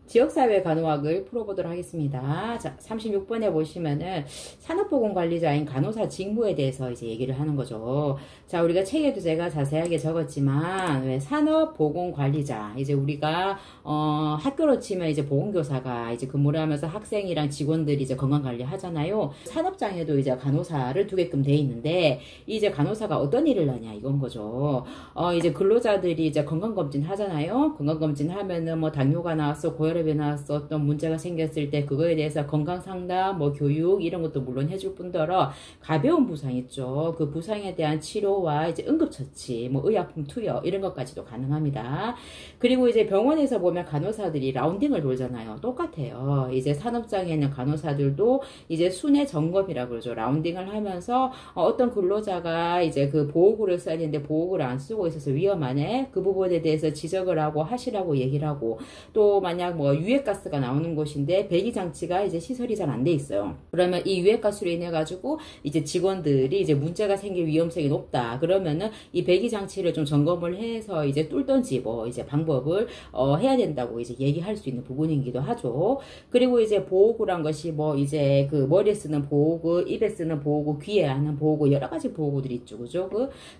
지역사회 간호학을 풀어보도록 하겠습니다. 자, 36번에 보시면은 산업보건관리자인 간호사 직무에 대해서 이제 얘기를 하는 거죠. 자, 우리가 책에도 제가 자세하게 적었지만, 왜 산업보건관리자, 이제 우리가, 학교로 치면 이제 보건교사가 이제 근무를 하면서 학생이랑 직원들이 이제 건강관리 하잖아요. 산업장에도 이제 간호사를 두게끔 돼 있는데, 이제 간호사가 어떤 일을 하냐, 이건 거죠. 이제 근로자들이 이제 건강검진 하잖아요. 건강검진 하면은 뭐 당뇨가 나왔어, 고혈압이 나왔어, 어떤 문제가 생겼을 때 그거에 대해서 건강상담, 뭐 교육 이런 것도 물론 해줄 뿐더러 가벼운 부상 있죠. 그 부상에 대한 치료와 이제 응급처치, 뭐 의약품 투여 이런 것까지도 가능합니다. 그리고 이제 병원에서 보면 간호사들이 라운딩을 돌잖아요. 똑같아요. 이제 산업장에 있는 간호사들도 이제 순회 점검이라고 그러죠. 라운딩을 하면서 어떤 근로자가 이제 그 보호구를 써야 되는데 보호구를 안 쓰고 있어서 위험하네. 그 부분에 대해서 지적을 하고 하시라고 얘기를 하고, 또 만약 뭐 유해가스가 나오는 곳인데 배기장치가 이제 시설이 잘 안 돼 있어요. 그러면 이 유해가스로 인해 가지고 이제 직원들이 이제 문제가 생길 위험성이 높다. 그러면은 이 배기장치를 좀 점검을 해서 이제 뚫던지 뭐 이제 방법을 해야 된다고 이제 얘기할 수 있는 부분이기도 하죠. 그리고 이제 보호구란 것이 뭐 이제 그 머리에 쓰는 보호구, 입에 쓰는 보호구, 귀에 하는 보호구, 여러 가지 보호구들이 있죠. 그죠?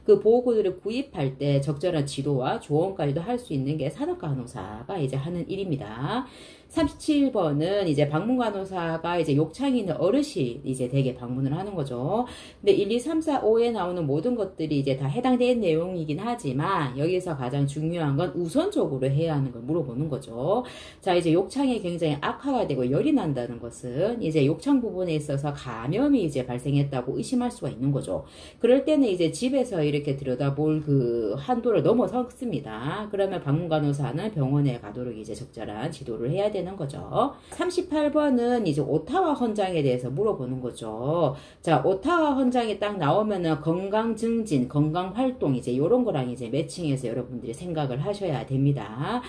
그 보호구들을 구입할 때 적절한 지도와 조언까지도 할 수 있는 게 산업간호사가 이제 하는 일입니다. 37번은 이제 방문간호사가 이제 욕창이 있는 어르신 이제 댁에 방문을 하는 거죠. 근데 1, 2, 3, 4, 5에 나오는 모든 것들이 이제 다 해당되는 내용이긴 하지만 여기서 가장 중요한 건 우선적으로 해야 하는 걸 물어보는 거죠. 자, 이제 욕창이 굉장히 악화가 되고 열이 난다는 것은 이제 욕창 부분에 있어서 감염이 이제 발생했다고 의심할 수가 있는 거죠. 그럴 때는 이제 집에서 이렇게 들여다볼 그 한도를 넘어섰습니다. 그러면 방문간호사는 병원에 가도록 이제 적절한 지도를 해야 되는 거죠. 38번은 이제 오타와 헌장에 대해서 물어보는 거죠. 자, 오타와 헌장이 딱 나오면은 건강 증진, 건강 활동 이제 요런 거랑 이제 매칭해서 여러분들이 생각을 하셔야 됩니다.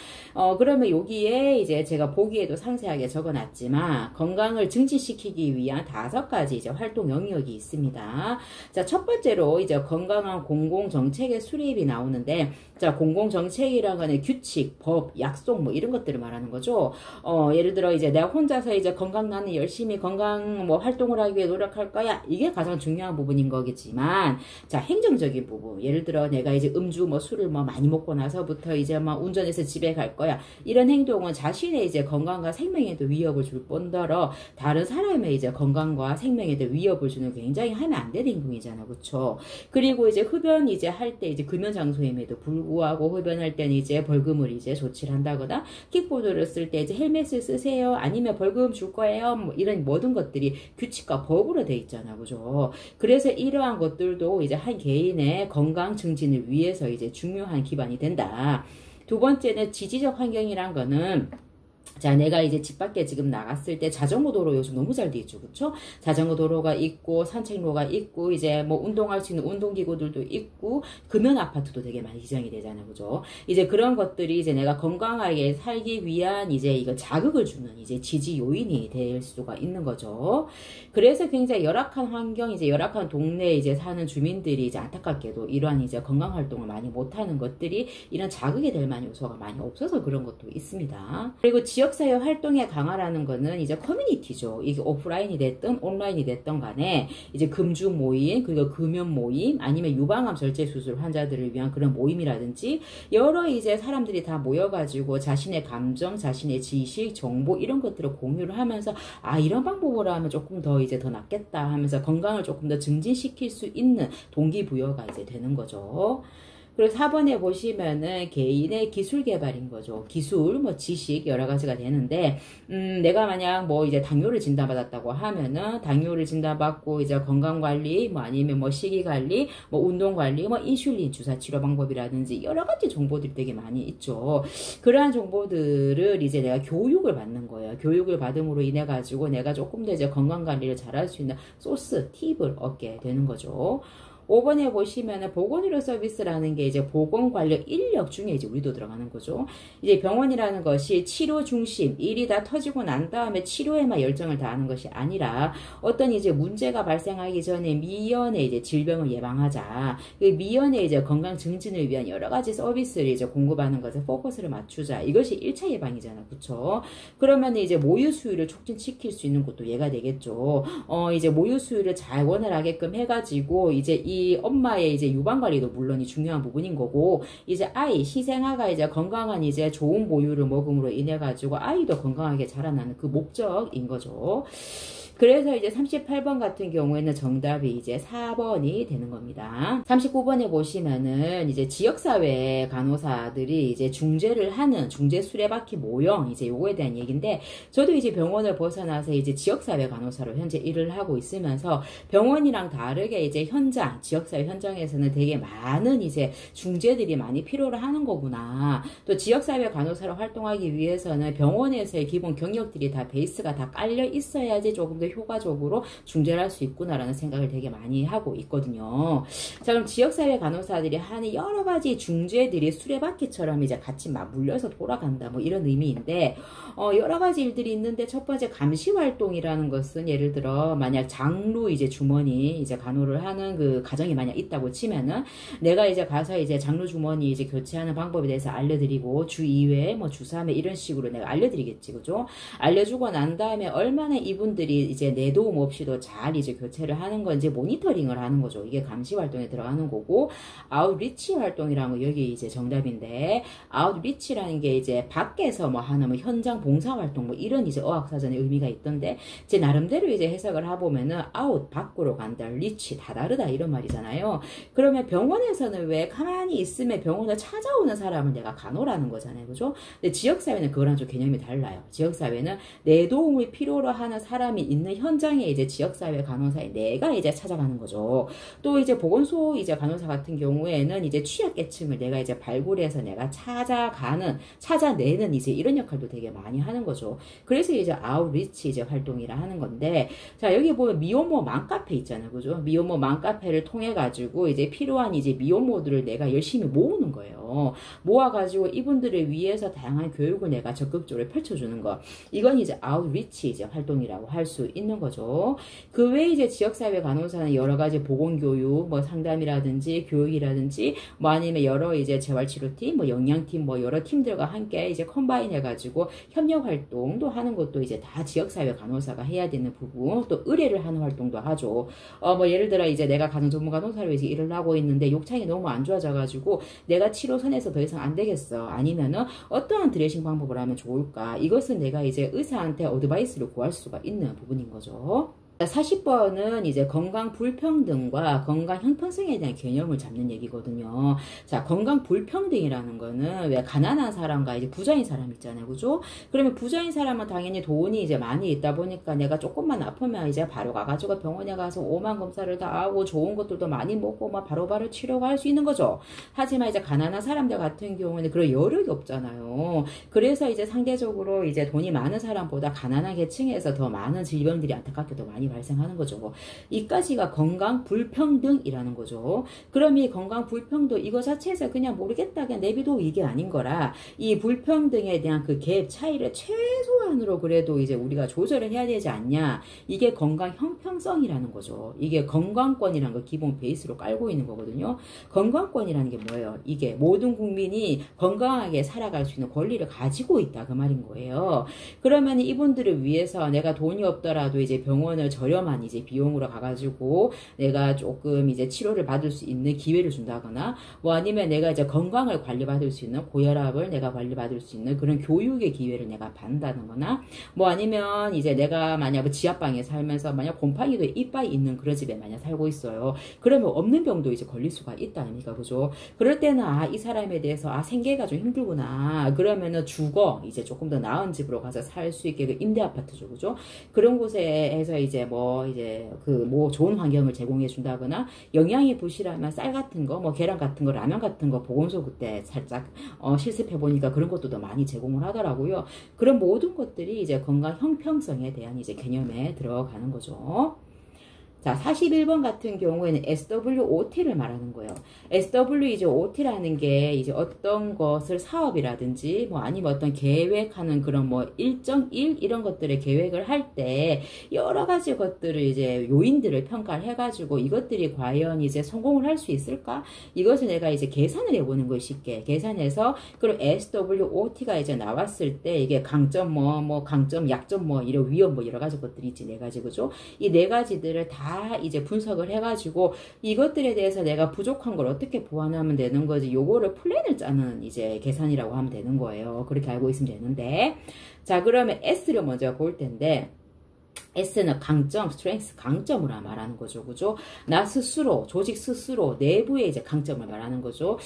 그러면 여기에 이제 제가 보기에도 상세하게 적어놨지만 건강을 증진시키기 위한 5가지 이제 활동 영역이 있습니다. 자, 첫 번째로 이제 건강한 공공정책의 수립이 나오는데, 자, 공공정책이라는 거는 규칙, 법, 약속 뭐 이런 것들을 말하는 거죠. 예를 들어 이제 내가 혼자서 이제 건강 나는 열심히 건강 뭐 활동을 하기 위해 노력할 거야. 이게 가장 중요한 부분인 거겠지만, 자, 행정적인 부분. 예를 들어 내가 이제 음주 뭐 술을 뭐 많이 먹고 나서부터 이제 막 운전해서 집에 갈 거야. 이런 행동은 자신의 이제 건강과 생명에도 위협을 줄 뿐더러 다른 사람의 이제 건강과 생명에도 위협을 주는 굉장히 하면 안 되는 행동이잖아. 그쵸? 그리고 이제 흡연 이제 할 때 이제 금연 장소임에도 불구하고 흡연할 때는 이제 벌금을 이제 조치를 한다거나, 킥보드를 쓸 때 이제 헬멧을 쓰세요. 아니면 벌금 줄 거예요. 뭐 이런 모든 것들이 규칙과 법으로 돼 있잖아. 그죠? 그래서 이러한 것들도 이제 한 개인의 건강 증진을 위해서 이제 중요한 기반이 된다. 두 번째는 지지적 환경이란 거는, 자, 내가 이제 집 밖에 지금 나갔을 때 자전거 도로 요즘 너무 잘 돼 있죠. 그쵸? 자전거 도로가 있고, 산책로가 있고, 이제 뭐 운동할 수 있는 운동기구들도 있고, 금연 아파트도 되게 많이 지정이 되잖아요. 그죠? 이제 그런 것들이 이제 내가 건강하게 살기 위한 이제 이거 자극을 주는 이제 지지 요인이 될 수가 있는 거죠. 그래서 굉장히 열악한 환경, 이제 열악한 동네에 이제 사는 주민들이 이제 안타깝게도 이러한 이제 건강 활동을 많이 못하는 것들이 이런 자극이 될 만한 요소가 많이 없어서 그런 것도 있습니다. 그리고 지역사회 활동의 강화라는 거는 이제 커뮤니티죠. 이게 오프라인이 됐든 온라인이 됐든 간에 이제 금주 모임, 그리고 금연 모임, 아니면 유방암 절제 수술 환자들을 위한 그런 모임이라든지 여러 이제 사람들이 다 모여가지고 자신의 감정, 자신의 지식, 정보 이런 것들을 공유를 하면서 이런 방법으로 하면 조금 더 이제 더 낫겠다 하면서 건강을 조금 더 증진시킬 수 있는 동기부여가 이제 되는 거죠. 그리고 4번에 보시면은 개인의 기술 개발인 거죠. 기술, 뭐 지식 여러 가지가 되는데, 내가 만약 뭐 이제 당뇨를 진단받았다고 하면은 당뇨를 진단받고 이제 건강관리, 뭐 아니면 뭐 식이관리, 뭐 운동관리, 뭐 인슐린 주사 치료 방법이라든지 여러 가지 정보들이 되게 많이 있죠. 그러한 정보들을 이제 내가 교육을 받는 거예요. 교육을 받음으로 인해 가지고 내가 조금 더 이제 건강관리를 잘할 수 있는 소스, 팁을 얻게 되는 거죠. 5번에 보시면은 보건의료 서비스라는 게 이제 보건 관련 인력 중에 이제 우리도 들어가는 거죠. 이제 병원이라는 것이 치료 중심, 일이 다 터지고 난 다음에 치료에만 열정을 다하는 것이 아니라 어떤 이제 문제가 발생하기 전에 미연의 이제 질병을 예방하자. 그 미연의 이제 건강 증진을 위한 여러 가지 서비스를 이제 공급하는 것에 포커스를 맞추자. 이것이 1차 예방이잖아. 그쵸? 그러면 이제 모유 수유를 촉진시킬 수 있는 것도 얘가 되겠죠. 이제 모유 수유를 잘 원활하게끔 해가지고 이제 이 엄마의 이제 유방 관리도 물론이 중요한 부분인 거고, 이제 아이 시생아가 이제 건강한 이제 좋은 모유를 먹음으로 인해 가지고 아이도 건강하게 자라나는 그 목적인 거죠. 그래서 이제 38번 같은 경우에는 정답이 이제 4번이 되는 겁니다. 39번에 보시면은 이제 지역사회 간호사들이 이제 중재를 하는 중재 수레바퀴 모형, 이제 요거에 대한 얘기인데, 저도 이제 병원을 벗어나서 이제 지역사회 간호사로 현재 일을 하고 있으면서 병원이랑 다르게 이제 현장, 지역사회 현장에서는 되게 많은 이제 중재들이 많이 필요로 하는 거구나. 또 지역사회 간호사로 활동하기 위해서는 병원에서의 기본 경력들이 다 베이스가 다 깔려 있어야지 조금 더 효과적으로 중재를 할 수 있구나라는 생각을 되게 많이 하고 있거든요. 자, 그럼 지역사회 간호사들이 하는 여러 가지 중재들이 수레바퀴처럼 이제 같이 막 물려서 돌아간다, 뭐 이런 의미인데, 여러 가지 일들이 있는데, 첫 번째 감시 활동이라는 것은 예를 들어 만약 장루 이제 주머니 이제 간호를 하는 그 가정이 만약 있다고 치면은, 내가 이제 가서 이제 장루 주머니 이제 교체하는 방법에 대해서 알려드리고, 주 2회 뭐 주 3회 이런 식으로 내가 알려드리겠지, 그죠? 알려주고 난 다음에 얼마나 이분들이 이제 내 도움 없이도 잘 이제 교체를 하는 건지 모니터링을 하는 거죠. 이게 감시 활동에 들어가는 거고, 아웃리치 활동이라는 거 여기 이제 정답인데, 아웃리치라는 게 이제 밖에서 뭐 하는 뭐 현장 봉사 활동 뭐 이런 이제 어학사전의 의미가 있던데, 제 나름대로 이제 해석을 해보면은 아웃 밖으로 간다, 리치 다 다르다 이런 말이잖아요. 그러면 병원에서는 왜 가만히 있으면 병원을 찾아오는 사람을 내가 간호라는 거잖아요, 그죠? 근데 지역사회는 그거랑 좀 개념이 달라요. 지역사회는 내 도움을 필요로 하는 사람이 있는 현장에 이제 지역사회 간호사에 내가 이제 찾아가는 거죠. 또 이제 보건소 이제 간호사 같은 경우에는 이제 취약계층을 내가 이제 발굴해서 내가 찾아내는 이제 이런 역할도 되게 많이 하는 거죠. 그래서 이제 아웃리치 이제 활동이라 하는 건데, 자, 여기 보면 미혼모 맘카페 있잖아요, 그죠? 미혼모 맘카페를 통해 가지고 이제 필요한 이제 미혼모들을 내가 열심히 모으는 거예요. 모아가지고 이분들을 위해서 다양한 교육을 내가 적극적으로 펼쳐주는 거. 이건 이제 아웃리치 이제 활동이라고 할 수 있는 거죠. 그 외에 이제 지역사회 간호사는 여러 가지 보건교육, 뭐 상담이라든지 교육이라든지 뭐 아니면 여러 이제 재활치료팀, 뭐 영양팀, 뭐 여러 팀들과 함께 이제 컴바인 해가지고 협력 활동도 하는 것도 이제 다 지역사회 간호사가 해야 되는 부분, 또 의뢰를 하는 활동도 하죠. 뭐 예를 들어 이제 내가 가정 전문 간호사로 이제 일을 하고 있는데 욕창이 너무 안 좋아져가지고 내가 치료선에서 더 이상 안 되겠어. 아니면은 어떠한 드레싱 방법을 하면 좋을까? 이것은 내가 이제 의사한테 어드바이스를 구할 수가 있는 부분인 거죠. 40번은 이제 건강 불평등과 건강 형평성에 대한 개념을 잡는 얘기거든요. 자, 건강 불평등이라는 거는 왜 가난한 사람과 이제 부자인 사람 있잖아요, 그죠? 그러면 부자인 사람은 당연히 돈이 이제 많이 있다 보니까 내가 조금만 아프면 이제 바로 가가지고 병원에 가서 오만 검사를 다 하고 좋은 것들도 많이 먹고 막 바로바로 치료가 할 수 있는 거죠. 하지만 이제 가난한 사람들 같은 경우에는 그런 여력이 없잖아요. 그래서 이제 상대적으로 이제 돈이 많은 사람보다 가난한 계층에서 더 많은 질병들이 안타깝게도 많이 발생하는 거죠. 이까지가 건강 불평등이라는 거죠. 그럼 이 건강 불평등 이거 자체에서 그냥 모르겠다 그냥 내비도 이게 아닌 거라, 이 불평등에 대한 그 갭 차이를 최소한으로 그래도 이제 우리가 조절을 해야 되지 않냐. 이게 건강 형평성이라는 거죠. 이게 건강권이라는 거 기본 베이스로 깔고 있는 거거든요. 건강권이라는 게 뭐예요? 이게 모든 국민이 건강하게 살아갈 수 있는 권리를 가지고 있다 그 말인 거예요. 그러면 이분들을 위해서 내가 돈이 없더라도 이제 병원을 저렴한 이제 비용으로 가가지고 내가 조금 이제 치료를 받을 수 있는 기회를 준다거나, 뭐 아니면 내가 이제 건강을 관리받을 수 있는, 고혈압을 내가 관리받을 수 있는 그런 교육의 기회를 내가 받는다거나, 뭐 아니면 이제 내가 만약 지하방에 살면서 만약 곰팡이도 이빨이 있는 그런 집에 만약 살고 있어요. 그러면 없는 병도 이제 걸릴 수가 있다 아닙니까, 그죠? 그럴 때는 이 사람에 대해서 생계가 좀 힘들구나. 그러면은 이제 조금 더 나은 집으로 가서 살 수 있게 그 임대 아파트죠, 그죠? 그런 곳에서 이제 뭐 좋은 환경을 제공해 준다거나, 영양이 부실하면 쌀 같은 거, 뭐 계란 같은 거, 라면 같은 거 보건소 그때 살짝 실습해 보니까 그런 것도 더 많이 제공을 하더라고요. 그런 모든 것들이 이제 건강 형평성에 대한 이제 개념에 들어가는 거죠. 자, 41번 같은 경우에는 SWOT를 말하는 거예요. SWOT라는 게 이제 어떤 것을 사업이라든지 뭐 아니면 어떤 계획하는 그런 뭐 일정 일 이런 것들의 계획을 할 때 여러 가지 것들을 이제 요인들을 평가를 해가지고 이것들이 과연 이제 성공을 할 수 있을까? 이것을 내가 이제 계산을 해보는 거예요. 쉽게 계산해서 그리고 SWOT가 이제 나왔을 때 이게 강점 뭐 강점 약점 뭐 이런 위험 뭐 여러 가지 것들이 있지 네 가지 그죠? 이 네 가지들을 다 이제 분석을 해가지고 이것들에 대해서 내가 부족한 걸 어떻게 보완하면 되는 거지 요거를 플랜을 짜는 이제 계산이라고 하면 되는 거예요. 그렇게 알고 있으면 되는데 자 그러면 S를 먼저 볼 텐데 S는 강점, 스트렝스, 강점을 말하는 거죠. 그죠? 나 스스로, 조직 스스로, 내부의 이제 강점을 말하는 거죠.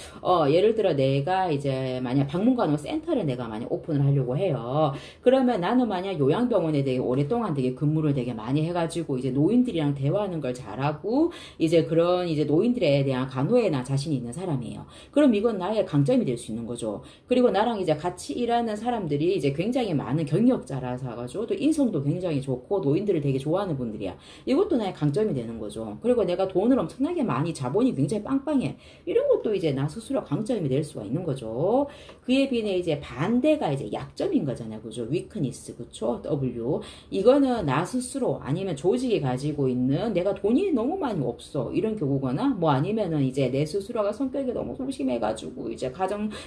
예를 들어 내가 이제 만약 방문간호 센터를 내가 만약 오픈을 하려고 해요. 그러면 나는 만약 요양병원에 되게 오랫동안 되게 근무를 되게 많이 해가지고 이제 노인들이랑 대화하는 걸 잘하고 이제 그런 이제 노인들에 대한 간호에 나 자신이 있는 사람이에요. 그럼 이건 나의 강점이 될 수 있는 거죠. 그리고 나랑 이제 같이 일하는 사람들이 이제 굉장히 많은 경력자라서 가지고 또 인성도 굉장히 좋고 노인들을 되게 좋아하는 분들이야. 이것도 나의 강점이 되는 거죠. 그리고 내가 돈을 엄청나게 많이 자본이 굉장히 빵빵해. 이런 것도 이제 나 스스로 강점이 될 수가 있는 거죠. 그에 비해 이제 반대가 이제 약점인 거잖아요. 그죠? weakness, 그쵸? W. 이거는 나 스스로 아니면 조직이 가지고 있는 내가 돈이 너무 많이 없어. 이런 경우거나 뭐 아니면은 이제 내 스스로가 성격이 너무 소심해가지고 이제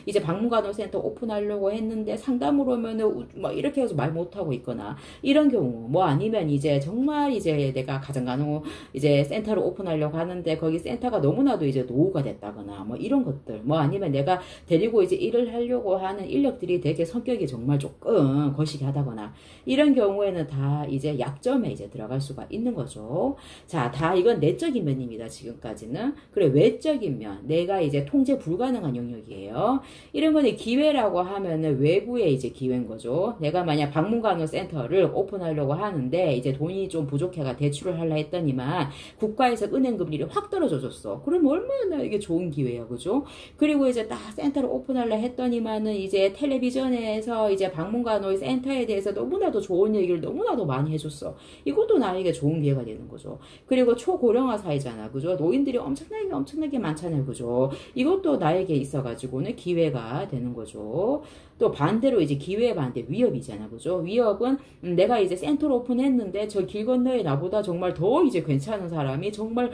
이제 방문간호센터 오픈하려고 했는데 상담으로 오면은 막 이렇게 해서 말 못하고 있거나 이런 경우 뭐 아니면 이제 정말 이제 내가 가정간호 이제 센터를 오픈하려고 하는데 거기 센터가 너무나도 이제 노후가 됐다거나 뭐 이런 것들 뭐 아니면 내가 데리고 이제 일을 하려고 하는 인력들이 되게 성격이 정말 조금 거시기하다거나 이런 경우에는 다 이제 약점에 이제 들어갈 수가 있는 거죠. 자, 다 이건 내적인 면입니다. 지금까지는. 그래 외적인 면 내가 이제 통제 불가능한 영역이에요. 이런 거는 기회라고 하면은 외부의 이제 기회인 거죠. 내가 만약 방문간호 센터를 오픈하려고 하는데 이제 돈이 좀 부족해가 대출을 하려 했더니만 국가에서 은행 금리를 확 떨어져 줬어. 그러면 얼마나 이게 좋은 기회야, 그죠? 그리고 이제 딱 센터를 오픈하려 했더니만은 이제 텔레비전에서 이제 방문간호의 센터에 대해서 너무나도 좋은 얘기를 너무나도 많이 해줬어. 이것도 나에게 좋은 기회가 되는 거죠. 그리고 초고령화 사회잖아, 그죠? 노인들이 엄청나게 많잖아요, 그죠? 이것도 나에게 있어가지고는 기회가 되는 거죠. 또 반대로 이제 기회의 반대 위협이잖아, 그죠? 위협은 내가 이제 센터를 오픈했는데 저 길 건너에 나보다 정말 더 이제 괜찮은 사람이 정말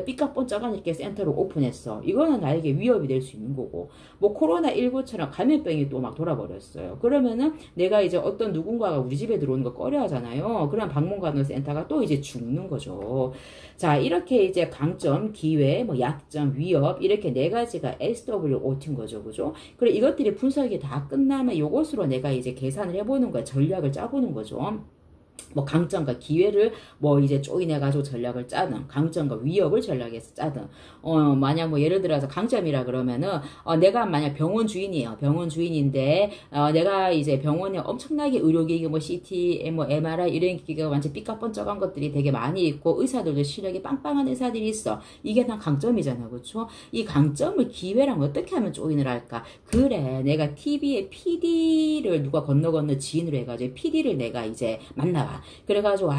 삐까뻔쩍한 이렇게 센터를 오픈했어. 이거는 나에게 위협이 될 수 있는 거고 뭐 코로나19처럼 감염병이 또 막 돌아버렸어요. 그러면은 내가 이제 어떤 누군가가 우리 집에 들어오는 거 꺼려 하잖아요. 그럼 방문간호센터가 또 이제 죽는 거죠. 자, 이렇게 이제 강점, 기회, 뭐 약점, 위협 이렇게 네 가지가 SWOT인 거죠, 그죠? 그래 이것들이 분석이 다 끝나면 이것으로 내가 이제 계산을 해보는 거야. 전략을 짜보는 거죠. 뭐 강점과 기회를 뭐 이제 조인해가지고 전략을 짜든 강점과 위협을 전략해서 짜든 만약 뭐 예를 들어서 강점이라 그러면은 내가 만약 병원 주인이에요. 병원 주인인데 내가 이제 병원에 엄청나게 의료기기 뭐 CT 뭐 MRI 이런 기기가 완전 삐까뻔쩍한 것들이 되게 많이 있고 의사들도 실력이 빵빵한 의사들이 있어. 이게 다 강점이잖아, 그렇죠? 이 강점을 기회랑 어떻게 하면 조인을 할까? 그래, 내가 TV에 PD를 누가 건너 지인으로 해가지고 PD를 내가 이제 만나봐. 그래가지고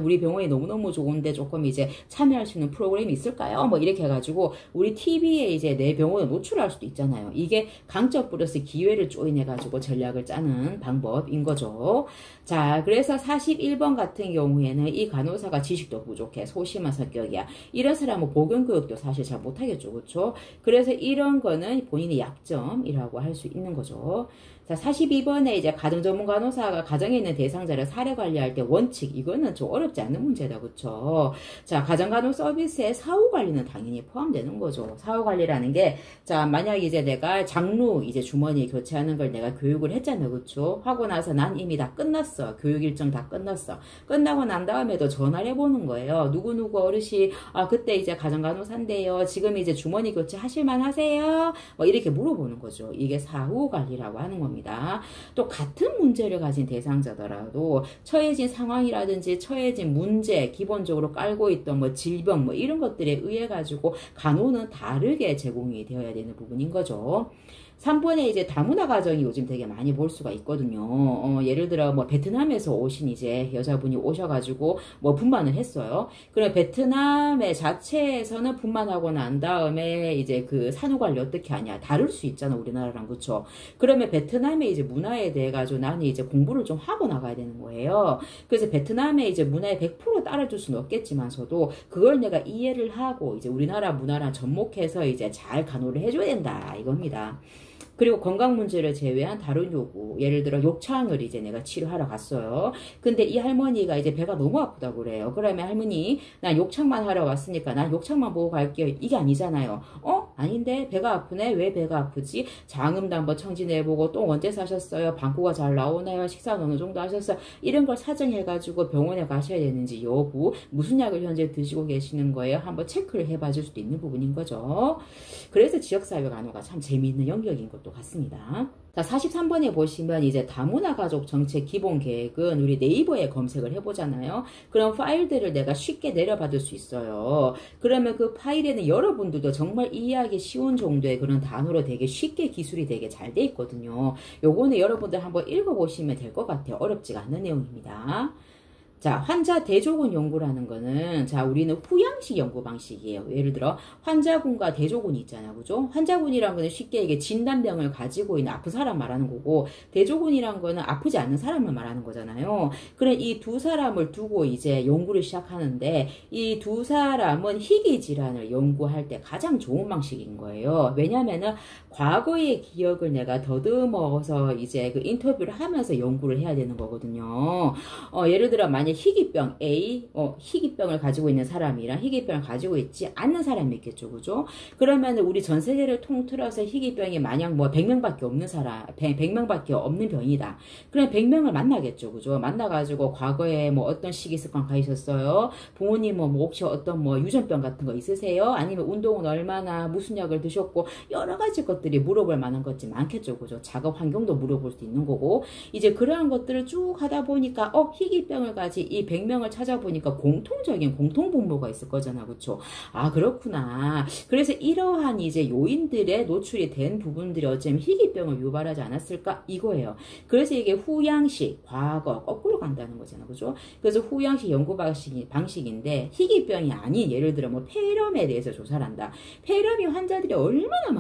우리 병원이 너무너무 좋은데 조금 이제 참여할 수 있는 프로그램이 있을까요? 뭐 이렇게 해가지고 우리 TV에 이제 내 병원을 노출할 수도 있잖아요. 이게 강점 플러스 기회를 조인해가지고 전략을 짜는 방법인 거죠. 자, 그래서 41번 같은 경우에는 이 간호사가 지식도 부족해. 소심한 성격이야. 이런 사람은 보건교육도 사실 잘 못하겠죠. 그렇죠? 그래서 이런 거는 본인의 약점이라고 할 수 있는 거죠. 자, 42번에 이제 가정전문간호사가 가정에 있는 대상자를 사례 관리할 때 원칙, 이거는 좀 어렵지 않는 문제다, 그쵸? 자, 가정간호 서비스에 사후관리는 당연히 포함되는 거죠. 사후관리라는 게, 자, 만약 이제 내가 장루 이제 주머니 교체하는 걸 내가 교육을 했잖아, 그쵸? 하고 나서 난 이미 다 끝났어. 교육 일정 다 끝났어. 끝나고 난 다음에도 전화를 해보는 거예요. 누구누구 어르신, 그때 이제 가정간호사인데요. 지금 이제 주머니 교체 하실만 하세요? 뭐 이렇게 물어보는 거죠. 이게 사후관리라고 하는 겁니다. 또 같은 문제를 가진 대상자더라도 처해진 상황이라든지 처해진 문제, 기본적으로 깔고 있던 뭐 질병 뭐 이런 것들에 의해 가지고 간호는 다르게 제공이 되어야 되는 부분인 거죠. 3번에 이제 다문화 가정이 요즘 되게 많이 볼 수가 있거든요. 예를 들어 뭐 베트남에서 오신 이제 여자분이 오셔가지고 뭐 분만을 했어요. 그럼 베트남의 자체에서는 분만하고 난 다음에 이제 그 산후관리 어떻게 하냐 다를 수 있잖아 우리나라랑. 그쵸? 그러면 베트남의 이제 문화에 대해 가지고 나는 이제 공부를 좀 하고 나가야 되는 거예요. 그래서 베트남의 이제 문화에 100% 따라줄 수는 없겠지만서도 그걸 내가 이해를 하고 이제 우리나라 문화랑 접목해서 이제 잘 간호를 해줘야 된다 이겁니다. 그리고 건강 문제를 제외한 다른 요구, 예를 들어 욕창을 이제 내가 치료하러 갔어요. 근데 이 할머니가 이제 배가 너무 아프다고 그래요. 그러면 할머니, 나 욕창만 하러 왔으니까 난 욕창만 보고 갈게요. 이게 아니잖아요. 아닌데 배가 아프네? 왜 배가 아프지? 장음도 한번 청진해보고 또 언제 사셨어요? 방구가 잘 나오나요? 식사는 어느 정도 하셨어요? 이런 걸 사정해가지고 병원에 가셔야 되는지 여부, 무슨 약을 현재 드시고 계시는 거예요? 한번 체크를 해봐줄 수도 있는 부분인 거죠. 그래서 지역사회 간호가 참 재미있는 영역인 것도 같습니다. 자, 43번에 보시면 이제 다문화 가족 정책 기본 계획은 우리 네이버에 검색을 해보잖아요. 그럼 파일들을 내가 쉽게 내려받을 수 있어요. 그러면 그 파일에는 여러분들도 정말 이해하기 쉬운 정도의 그런 단어로 되게 쉽게 기술이 되게 잘 돼 있거든요. 요거는 여러분들 한번 읽어보시면 될 것 같아요. 어렵지가 않은 내용입니다. 자, 환자 대조군 연구라는 거는, 자, 우리는 후양식 연구 방식이에요. 예를 들어, 환자군과 대조군이 있잖아요. 그죠? 환자군이란 거는 쉽게 이게 진단병을 가지고 있는 아픈 사람 말하는 거고, 대조군이란 거는 아프지 않는 사람을 말하는 거잖아요. 그래, 이 두 사람을 두고 이제 연구를 시작하는데, 이 두 사람은 희귀 질환을 연구할 때 가장 좋은 방식인 거예요. 왜냐면은, 과거의 기억을 내가 더듬어서 이제 그 인터뷰를 하면서 연구를 해야 되는 거거든요. 예를 들어, 만약 희귀병 A, 희귀병을 가지고 있는 사람이랑 희귀병을 가지고 있지 않는 사람이 있겠죠. 그죠? 그러면 우리 전 세계를 통틀어서 희귀병이 만약 뭐 100명밖에 없는 사람, 100명밖에 없는 병이다. 그럼 100명을 만나겠죠. 그죠? 만나가지고 과거에 뭐 어떤 식이 습관 가지셨어요? 부모님은 뭐 혹시 어떤 뭐 유전병 같은 거 있으세요? 아니면 운동은 얼마나 무슨 약을 드셨고 여러 가지 것들이 물어볼 만한 것이 많겠죠. 그죠? 작업 환경도 물어볼 수 있는 거고 이제 그러한 것들을 쭉 하다 보니까 희귀병을 가진 이 100명을 찾아보니까 공통적인 공통분모가 있을 거잖아. 그쵸? 아, 그렇구나. 그래서 이러한 이제 요인들에 노출이 된 부분들이 어쩌면 희귀병을 유발하지 않았을까? 이거예요. 그래서 이게 후양식, 과거, 거꾸로 간다는 거잖아. 그죠? 그래서 후양식 연구 방식인데 희귀병이 아닌 예를 들어 뭐 폐렴에 대해서 조사를 한다. 폐렴이 환자들이 얼마나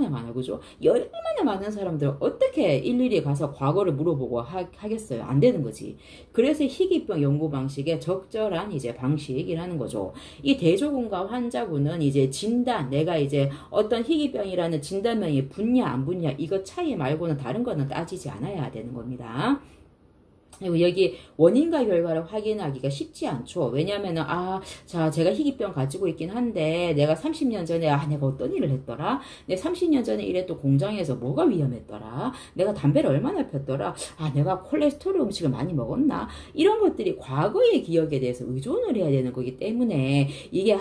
많아. 그죠? 얼마나 많은 사람들 어떻게 일일이 가서 과거를 물어보고 하겠어요? 안 되는 거지. 그래서 희귀병 연구 방식의 적절한 이제 방식이라는 거죠. 이 대조군과 환자군은 이제 진단, 내가 이제 어떤 희귀병이라는 진단명이 붙냐 안 붙냐 이거 차이 말고는 다른 거는 따지지 않아야 되는 겁니다. 그리고 여기 원인과 결과를 확인하기가 쉽지 않죠. 왜냐면은, 자, 제가 희귀병 가지고 있긴 한데, 내가 30년 전에, 내가 어떤 일을 했더라? 내가 30년 전에 일했던 공장에서 뭐가 위험했더라? 내가 담배를 얼마나 폈더라? 내가 콜레스테롤 음식을 많이 먹었나? 이런 것들이 과거의 기억에 대해서 의존을 해야 되는 거기 때문에, 이게,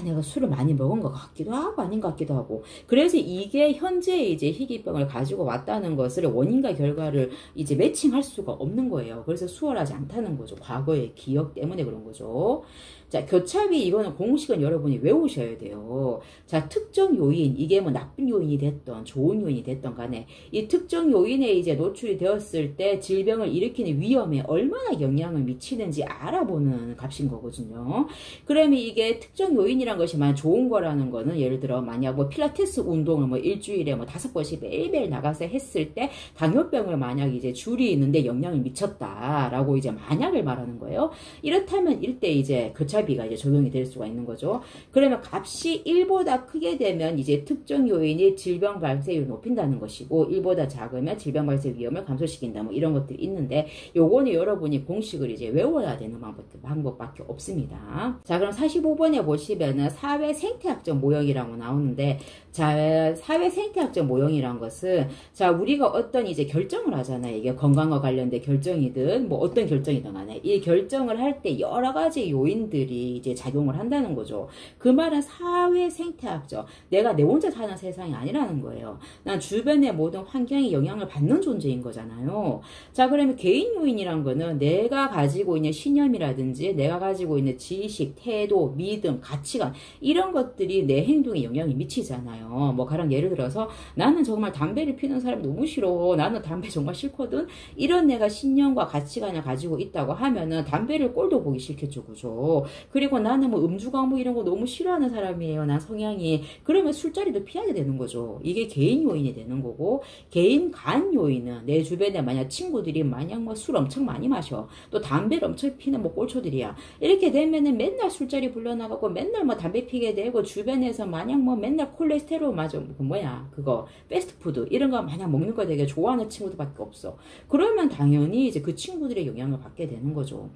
내가 술을 많이 먹은 것 같기도 하고, 아닌 것 같기도 하고. 그래서 이게 현재 이제 희귀병을 가지고 왔다는 것을 원인과 결과를 이제 매칭할 수가 없는 거예요. 그래서 수월하지 않다는 거죠. 과거의 기억 때문에 그런 거죠. 자, 교차비 이거는 공식은 여러분이 외우셔야 돼요. 자, 특정 요인, 이게 뭐 나쁜 요인이 됐던 좋은 요인이 됐던 간에 이 특정 요인에 이제 노출이 되었을 때 질병을 일으키는 위험에 얼마나 영향을 미치는지 알아보는 값인 거거든요. 그러면 이게 특정 요인이란 것이 만약 좋은 거라는 거는 예를 들어 만약 뭐 필라테스 운동을 뭐 일주일에 뭐 5번씩 매일매일 나가서 했을 때 당뇨병을 만약 이제 줄이는데 영향을 미쳤다라고 이제 만약을 말하는 거예요. 이렇다면 이때 이제 교차비가 이제 적용이 될 수가 있는 거죠. 그러면 값이 1보다 크게 되면 이제 특정 요인이 질병 발생률을 높인다는 것이고 1보다 작으면 질병 발생 위험을 감소시킨다 뭐 이런 것들이 있는데 요거는 여러분이 공식을 이제 외워야 되는 방법밖에 없습니다. 자, 그럼 45번에 보시면은 사회 생태학적 모형이라고 나오는데 자, 사회 생태학적 모형이란 것은 자, 우리가 어떤 이제 결정을 하잖아요. 이게 건강과 관련된 결정이 결정이든 뭐 어떤 결정이든 간에 이 결정을 할 때 여러 가지 요인들이 이제 작용을 한다는 거죠. 그 말은 사회 생태학적, 내가 내 혼자 사는 세상이 아니라는 거예요. 난 주변의 모든 환경에 영향을 받는 존재인 거잖아요. 자, 그러면 개인 요인이란 거는 내가 가지고 있는 신념이라든지 내가 가지고 있는 지식, 태도, 믿음, 가치관 이런 것들이 내 행동에 영향을 미치잖아요. 뭐 가령 예를 들어서 나는 정말 담배를 피우는 사람이 너무 싫어. 나는 담배 정말 싫거든. 이런 내가 신념과 가치관을 가지고 있다고 하면은 담배를 꼴도 보기 싫겠죠. 그죠? 그리고 나는 뭐 음주 과목 이런 거 너무 싫어하는 사람이에요. 난 성향이. 그러면 술자리도 피하게 되는 거죠. 이게 개인 요인이 되는 거고, 개인 간 요인은 내 주변에 만약 친구들이 만약 뭐 술 엄청 많이 마셔. 또 담배를 엄청 피는 뭐 꼴초들이야. 이렇게 되면은 맨날 술자리 불러나가고 맨날 뭐 담배 피게 되고 주변에서 만약 뭐 맨날 콜레스테롤 맞아. 그 뭐야. 그거 패스트푸드 이런 거 만약 먹는 거 되게 좋아하는 친구들밖에 없어. 그러면 당연히 이제 그 친구들의 영향을 받게 되는 거죠.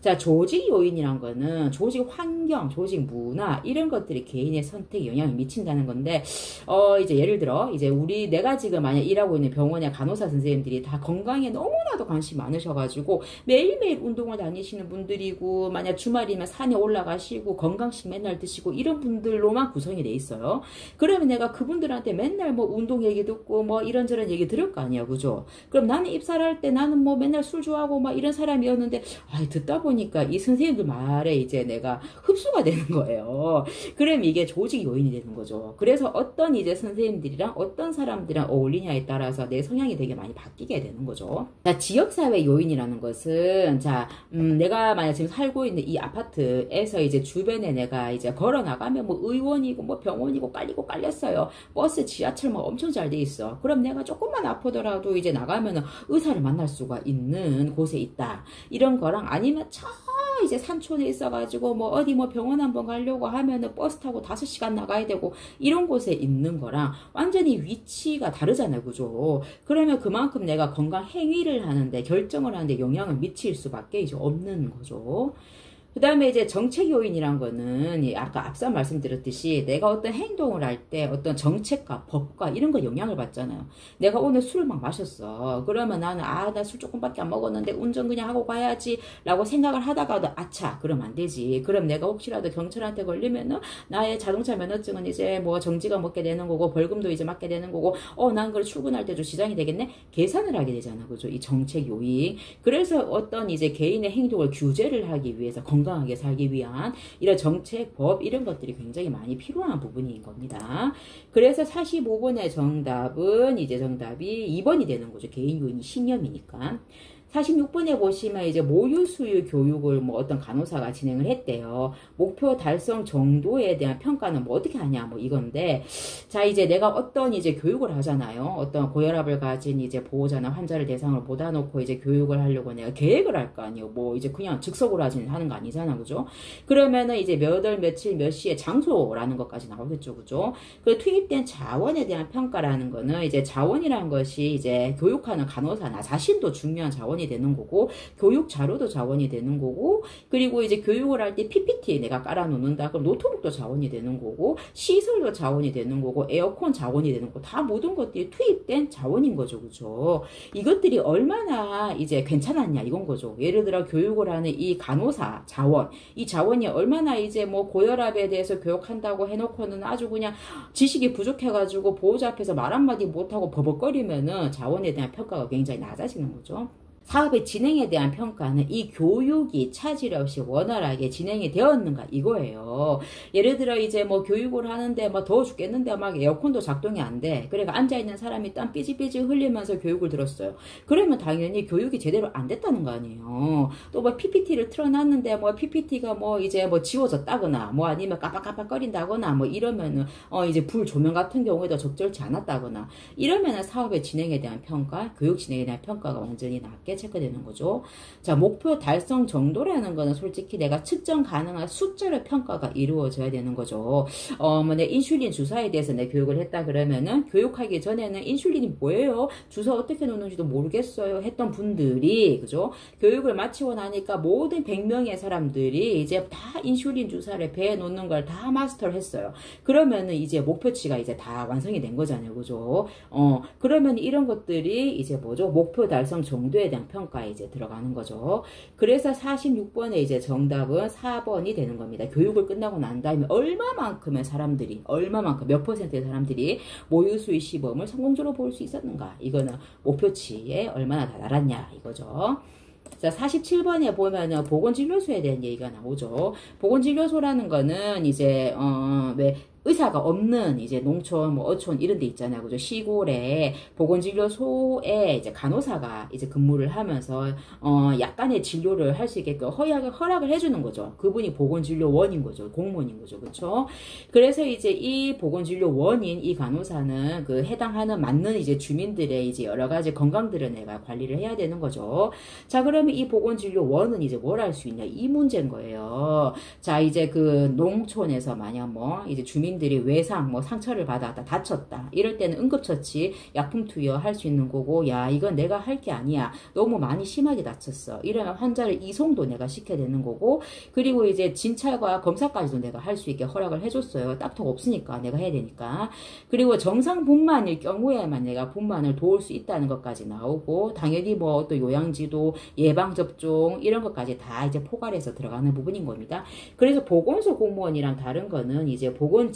자, 조직 요인이란 거는 조직 환경, 조직 문화 이런 것들이 개인의 선택에 영향을 미친다는 건데, 이제 예를 들어 이제 내가 지금 만약 일하고 있는 병원의 간호사 선생님들이 다 건강에 너무나도 관심 많으셔가지고 매일매일 운동을 다니시는 분들이고, 만약 주말이면 산에 올라가시고 건강식 맨날 드시고 이런 분들로만 구성이 돼 있어요. 그러면 내가 그분들한테 맨날 뭐 운동 얘기 듣고 뭐 이런저런 얘기 들을 거 아니야, 그죠? 그럼 나는 입사를 할 때 나는 뭐 맨날 술 좋아하고 막 이런 사람이었는데, 듣다 보니까 이 선생님들 말에 이제 내가 흡수가 되는 거예요. 그럼 이게 조직 요인이 되는 거죠. 그래서 어떤 이제 선생님들이랑 어떤 사람들이랑 어울리냐에 따라서 내 성향이 되게 많이 바뀌게 되는 거죠. 자, 지역사회 요인이라는 것은, 자, 내가 만약 지금 살고 있는 이 아파트에서 이제 주변에 내가 이제 걸어 나가면 뭐 의원이고 뭐 병원이고 깔리고 깔렸어요. 버스, 지하철 뭐 엄청 잘 돼 있어. 그럼 내가 조금만 아프더라도 이제 나가면은 의사를 만날 수가 있는 곳에 있다. 이런 거랑 아니면 이제 산촌에 있어가지고 뭐 어디 뭐 병원 한번 가려고 하면은 버스 타고 5시간 나가야 되고 이런 곳에 있는 거랑 완전히 위치가 다르잖아요. 그죠? 그러면 그만큼 내가 건강 행위를 하는데 결정을 하는데 영향을 미칠 수밖에 이제 없는 거죠. 그 다음에 이제 정책 요인이란 거는 아까 앞서 말씀드렸듯이 내가 어떤 행동을 할 때 어떤 정책과 법과 이런 거 영향을 받잖아요. 내가 오늘 술을 막 마셨어. 그러면 나는 나 술 조금밖에 안 먹었는데 운전 그냥 하고 가야지 라고 생각을 하다가도 아차 그러면 안 되지. 그럼 내가 혹시라도 경찰한테 걸리면은 나의 자동차 면허증은 이제 뭐 정지가 먹게 되는 거고 벌금도 이제 맞게 되는 거고 난 그걸 출근할 때도 지장이 되겠네. 계산을 하게 되잖아. 그죠? 이 정책 요인. 그래서 어떤 이제 개인의 행동을 규제를 하기 위해서 건강하게 살기 위한 이런 정책, 법 이런 것들이 굉장히 많이 필요한 부분인 겁니다. 그래서 45번의 정답은 이제 정답이 2번이 되는 거죠. 개인 요인이 신념이니까. 46번에 보시면 이제 모유수유 교육을 뭐 어떤 간호사가 진행을 했대요. 목표 달성 정도에 대한 평가는 뭐 어떻게 하냐 뭐 이건데, 자 이제 내가 어떤 이제 교육을 하잖아요. 어떤 고혈압을 가진 이제 보호자나 환자를 대상으로 모아 놓고 이제 교육을 하려고 내가 계획을 할 거 아니에요. 뭐 이제 그냥 즉석으로 하는 거 아니잖아, 그죠? 그러면은 이제 몇 월 며칠 몇 시에 장소라는 것까지 나오겠죠, 그죠? 그 투입된 자원에 대한 평가라는 거는 이제 자원이라는 것이 이제 교육하는 간호사 나 자신도 중요한 자원이 되는 거고, 교육 자료도 자원이 되는 거고, 그리고 이제 교육을 할 때 PPT 내가 깔아 놓는다. 그럼 노트북도 자원이 되는 거고, 시설도 자원이 되는 거고, 에어컨 자원이 되는 거고, 다 모든 것들이 투입된 자원인 거죠. 그죠? 이것들이 얼마나 이제 괜찮았냐 이건 거죠. 예를 들어 교육을 하는 이 간호사 자원, 이 자원이 얼마나 이제 뭐 고혈압에 대해서 교육한다고 해놓고는 아주 그냥 지식이 부족해가지고 보호자 앞에서 말 한마디 못하고 버벅거리면은 자원에 대한 평가가 굉장히 낮아지는 거죠. 사업의 진행에 대한 평가는 이 교육이 차질 없이 원활하게 진행이 되었는가 이거예요. 예를 들어 이제 뭐 교육을 하는데 막 더워 죽겠는데 막 에어컨도 작동이 안 돼. 그러니까 앉아있는 사람이 땀 삐질삐질 흘리면서 교육을 들었어요. 그러면 당연히 교육이 제대로 안 됐다는 거 아니에요. 또 뭐 PPT를 틀어놨는데 뭐 PPT가 뭐 이제 뭐 지워졌다거나 뭐 아니면 깜빡깜빡거린다거나 뭐 이러면은 이제 불 조명 같은 경우에도 적절치 않았다거나 이러면은 사업의 진행에 대한 평가, 교육 진행에 대한 평가가 완전히 낮게 체크되는 거죠. 자, 목표 달성 정도라는 거는 솔직히 내가 측정 가능한 숫자로 평가가 이루어져야 되는 거죠. 내 인슐린 주사에 대해서 내 교육을 했다 그러면은 교육하기 전에는 인슐린이 뭐예요? 주사 어떻게 놓는지도 모르겠어요. 했던 분들이 그죠? 교육을 마치고 나니까 모든 100명의 사람들이 이제 다 인슐린 주사를 배에 놓는 걸 다 마스터를 했어요. 그러면은 이제 목표치가 이제 다 완성이 된 거잖아요. 그죠? 그러면 이런 것들이 이제 뭐죠? 목표 달성 정도에 대한 영양평가에 이제 들어가는 거죠. 그래서 46번에 이제 정답은 4번이 되는 겁니다. 교육을 끝나고 난 다음에 얼마만큼의 사람들이, 얼마만큼, 몇 퍼센트의 사람들이 모유수유 시범을 성공적으로 볼 수 있었는가. 이거는 목표치에 얼마나 달았냐 이거죠. 자, 47번에 보면은 보건진료소에 대한 얘기가 나오죠. 보건진료소라는 거는 이제, 왜, 의사가 없는 이제 농촌, 뭐 어촌 이런 데 있잖아요. 그죠? 시골에 보건진료소에 이제 간호사가 이제 근무를 하면서, 약간의 진료를 할 수 있게끔 허락을 해주는 거죠. 그분이 보건진료원인 거죠. 공무원인 거죠. 그쵸? 그래서 이제 이 보건진료원인 이 간호사는 그 해당하는 맞는 이제 주민들의 이제 여러 가지 건강들을 내가 관리를 해야 되는 거죠. 자, 그러면 이 보건진료원은 이제 뭘 할 수 있냐? 이 문제인 거예요. 자, 이제 그 농촌에서 만약 뭐 이제 주민들이 외상, 뭐 상처를 받았다, 다쳤다. 이럴 때는 응급처치, 약품 투여할 수 있는 거고, 야, 이건 내가 할 게 아니야. 너무 많이 심하게 다쳤어. 이러면 환자를 이송도 내가 시켜야 되는 거고, 그리고 이제 진찰과 검사까지도 내가 할 수 있게 허락을 해줬어요. 딱터가 없으니까 내가 해야 되니까. 그리고 정상 분만일 경우에만 내가 분만을 도울 수 있다는 것까지 나오고, 당연히 뭐 또 요양지도, 예방접종, 이런 것까지 다 이제 포괄해서 들어가는 부분인 겁니다. 그래서 보건소 공무원이랑 다른 거는 이제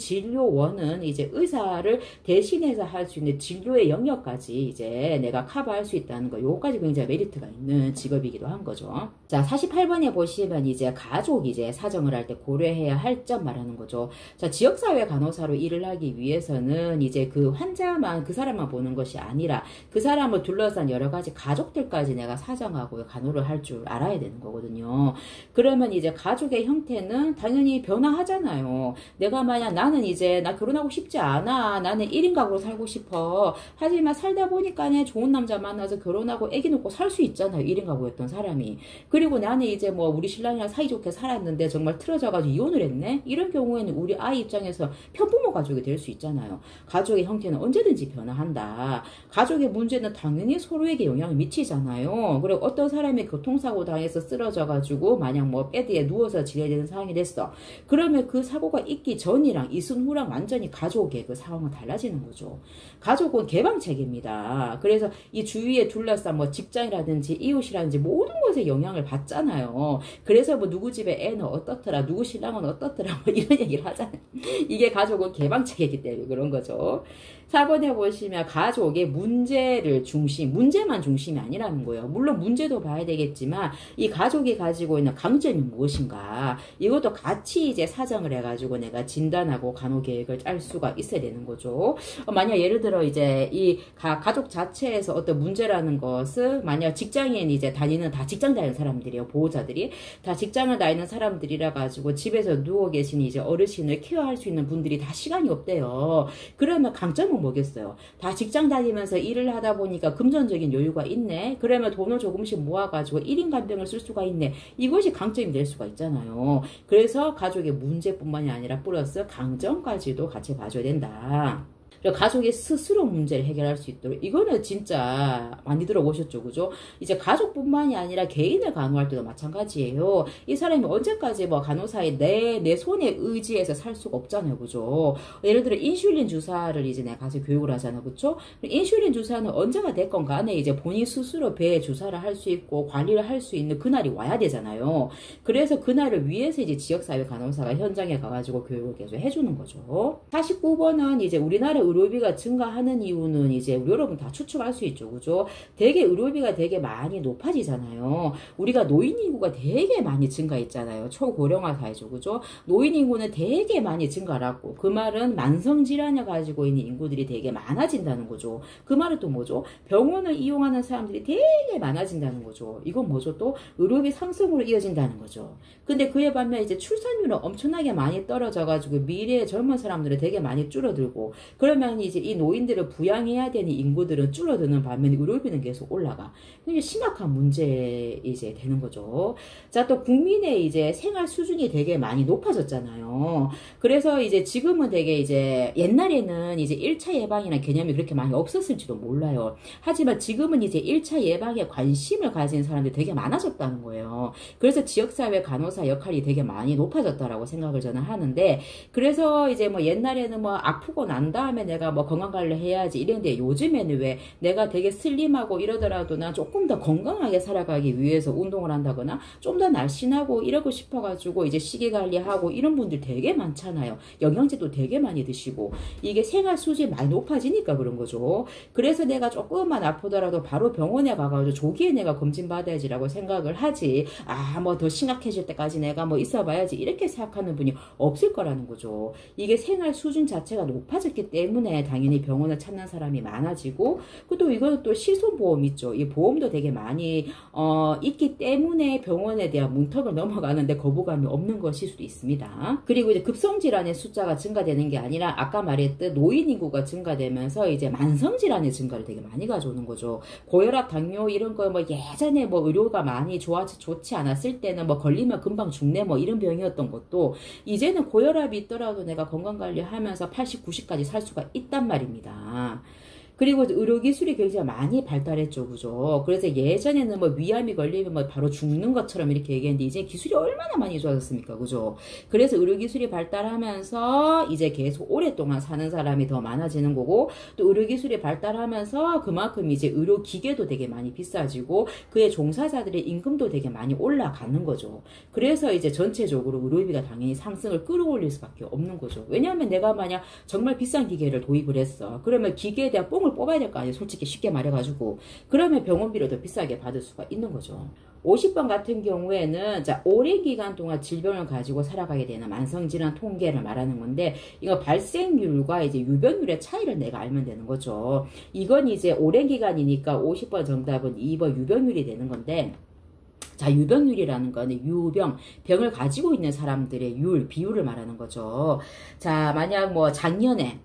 진료원은 이제 의사를 대신해서 할 수 있는 진료의 영역까지 이제 내가 커버할 수 있다는 거, 요거까지 굉장히 메리트가 있는 직업이기도 한 거죠. 자, 48번에 보시면 이제 가족 이제 사정을 할 때 고려해야 할 점 말하는 거죠. 자, 지역사회 간호사로 일을 하기 위해서는 이제 그 환자만, 그 사람만 보는 것이 아니라 그 사람을 둘러싼 여러 가지 가족들까지 내가 사정하고 간호를 할 줄 알아야 되는 거거든요. 그러면 이제 가족의 형태는 당연히 변화하잖아요. 내가 만약 나는 이제 나 결혼하고 싶지 않아. 나는 1인 가구로 살고 싶어. 하지만 살다 보니까 좋은 남자 만나서 결혼하고 애기 놓고 살 수 있잖아요. 1인 가구였던 사람이. 그리고 나는 이제 뭐 우리 신랑이랑 사이좋게 살았는데 정말 틀어져가지고 이혼을 했네? 이런 경우에는 우리 아이 입장에서 편부모 가족이 될 수 있잖아요. 가족의 형태는 언제든지 변화한다. 가족의 문제는 당연히 서로에게 영향을 미치잖아요. 그리고 어떤 사람이 교통사고 당해서 쓰러져가지고 만약 뭐 베드에 누워서 지내야 되는 상황이 됐어. 그러면 그 사고가 있기 전이랑 있은 후랑 완전히 가족의 그 상황은 달라지는 거죠. 가족은 개방체계입니다. 그래서 이 주위에 둘러싼 뭐 직장이라든지 이웃이라든지 모든 것에 영향을 받잖아요. 그래서 뭐 누구 집에 애는 어떻더라, 누구 신랑은 어떻더라, 뭐 이런 얘기를 하잖아요. 이게 가족은 개방체계이기 때문에 그런 거죠. 4번에 보시면 가족의 문제만 중심이 아니라는 거예요. 물론 문제도 봐야 되겠지만 이 가족이 가지고 있는 강점이 무엇인가, 이것도 같이 이제 사정을 해가지고 내가 진단하고 간호 계획을 짤 수가 있어야 되는 거죠. 만약 예를 들어 이제 이 가족 자체에서 어떤 문제라는 것을 만약 직장인 이제 다 직장 다니는 사람들이에요. 보호자들이 다 직장을 다니는 사람들이라 가지고 집에서 누워 계신 이제 어르신을 케어할 수 있는 분들이 다 시간이 없대요. 그러면 강점은 뭐겠어요? 다 직장 다니면서 일을 하다 보니까 금전적인 여유가 있네. 그러면 돈을 조금씩 모아가지고 1인 간병을 쓸 수가 있네. 이것이 강점이 될 수가 있잖아요. 그래서 가족의 문제뿐만이 아니라 플러스 강점까지도 같이 봐줘야 된다. 가족이 스스로 문제를 해결할 수 있도록, 이거는 진짜 많이 들어보셨죠, 그죠? 이제 가족뿐만이 아니라 개인을 간호할 때도 마찬가지예요. 이 사람이 언제까지 뭐 간호사의 내 손에 의지해서 살 수가 없잖아요, 그죠? 예를 들어 인슐린 주사를 이제 내가 가서 교육을 하잖아요, 그죠? 인슐린 주사는 언제가 됐건 간에 이제 본인 스스로 배에 주사를 할 수 있고 관리를 할 수 있는 그날이 와야 되잖아요. 그래서 그날을 위해서 이제 지역사회 간호사가 현장에 가가지고 교육을 계속 해주는 거죠. 49번은 이제 우리나라 의료비가 증가하는 이유는 이제 우리 여러분 다 추측할 수 있죠. 그죠? 되게 의료비가 되게 많이 높아지잖아요. 우리가 노인 인구가 되게 많이 증가했잖아요. 초고령화 사회죠. 그죠? 노인 인구는 되게 많이 증가하고, 그 말은 만성질환을 가지고 있는 인구들이 되게 많아진다는 거죠. 그 말은 또 뭐죠? 병원을 이용하는 사람들이 되게 많아진다는 거죠. 이건 뭐죠? 또 의료비 상승으로 이어진다는 거죠. 근데 그에 반면 이제 출산율은 엄청나게 많이 떨어져가지고 미래의 젊은 사람들은 되게 많이 줄어들고, 그러면 이제 이 노인들을 부양해야 되는 인구들은 줄어드는 반면에 의료비는 계속 올라가. 굉장히 심각한 문제 이제 되는 거죠. 자, 또 국민의 이제 생활 수준이 되게 많이 높아졌잖아요. 그래서 이제 지금은 되게 이제 옛날에는 이제 1차 예방이라는 개념이 그렇게 많이 없었을지도 몰라요. 하지만 지금은 이제 1차 예방에 관심을 가진 사람들이 되게 많아졌다는 거예요. 그래서 지역사회 간호사 역할이 되게 많이 높아졌다라고 생각을 저는 하는데, 그래서 이제 뭐 옛날에는 뭐 아프고 난 다음에 내가 뭐 건강관리 해야지 이랬는데 요즘에는 왜 내가 되게 슬림하고 이러더라도 난 조금 더 건강하게 살아가기 위해서 운동을 한다거나 좀 더 날씬하고 이러고 싶어가지고 이제 식이관리하고 이런 분들 되게 많잖아요. 영양제도 되게 많이 드시고 이게 생활 수준이 많이 높아지니까 그런 거죠. 그래서 내가 조금만 아프더라도 바로 병원에 가가지고 조기에 내가 검진받아야지라고 생각을 하지. 뭐 더 심각해질 때까지 내가 뭐 있어봐야지 이렇게 생각하는 분이 없을 거라는 거죠. 이게 생활 수준 자체가 높아졌기 때문에 당연히 병원을 찾는 사람이 많아지고 또 이거 또 실손보험 있죠. 이 보험도 되게 많이 있기 때문에 병원에 대한 문턱을 넘어가는데 거부감이 없는 것일 수도 있습니다. 그리고 이제 급성질환의 숫자가 증가되는 게 아니라 아까 말했듯 노인 인구가 증가되면서 이제 만성질환의 증가를 되게 많이 가져오는 거죠. 고혈압, 당뇨 이런 거 뭐 예전에 뭐 의료가 많이 좋지 않았을 때는 뭐 걸리면 금방 죽네 뭐 이런 병이었던 것도 이제는 고혈압이 있더라도 내가 건강관리하면서 80, 90까지 살 수가 있단 말입니다. 그리고 의료기술이 굉장히 많이 발달했죠. 그죠? 그래서 예전에는 뭐 위암이 걸리면 뭐 바로 죽는 것처럼 이렇게 얘기했는데 이제 기술이 얼마나 많이 좋아졌습니까? 그죠? 그래서 의료기술이 발달하면서 이제 계속 오랫동안 사는 사람이 더 많아지는 거고 또 의료기술이 발달하면서 그만큼 이제 의료기계도 되게 많이 비싸지고 그의 종사자들의 임금도 되게 많이 올라가는 거죠. 그래서 이제 전체적으로 의료비가 당연히 상승을 끌어올릴 수밖에 없는 거죠. 왜냐하면 내가 만약 정말 비싼 기계를 도입을 했어. 그러면 기계에 대한 뽕을 뽑아야 될 거 아니에요. 솔직히 쉽게 말해가지고. 그러면 병원비를 더 비싸게 받을 수가 있는 거죠. 50번 같은 경우에는 자 오랜 기간 동안 질병을 가지고 살아가게 되는 만성질환 통계를 말하는 건데 이거 발생률과 이제 유병률의 차이를 내가 알면 되는 거죠. 이건 이제 오랜 기간이니까 50번 정답은 2번 유병률이 되는 건데 자, 유병률이라는 거는 병을 가지고 있는 사람들의 비율을 말하는 거죠. 자, 만약 뭐 작년에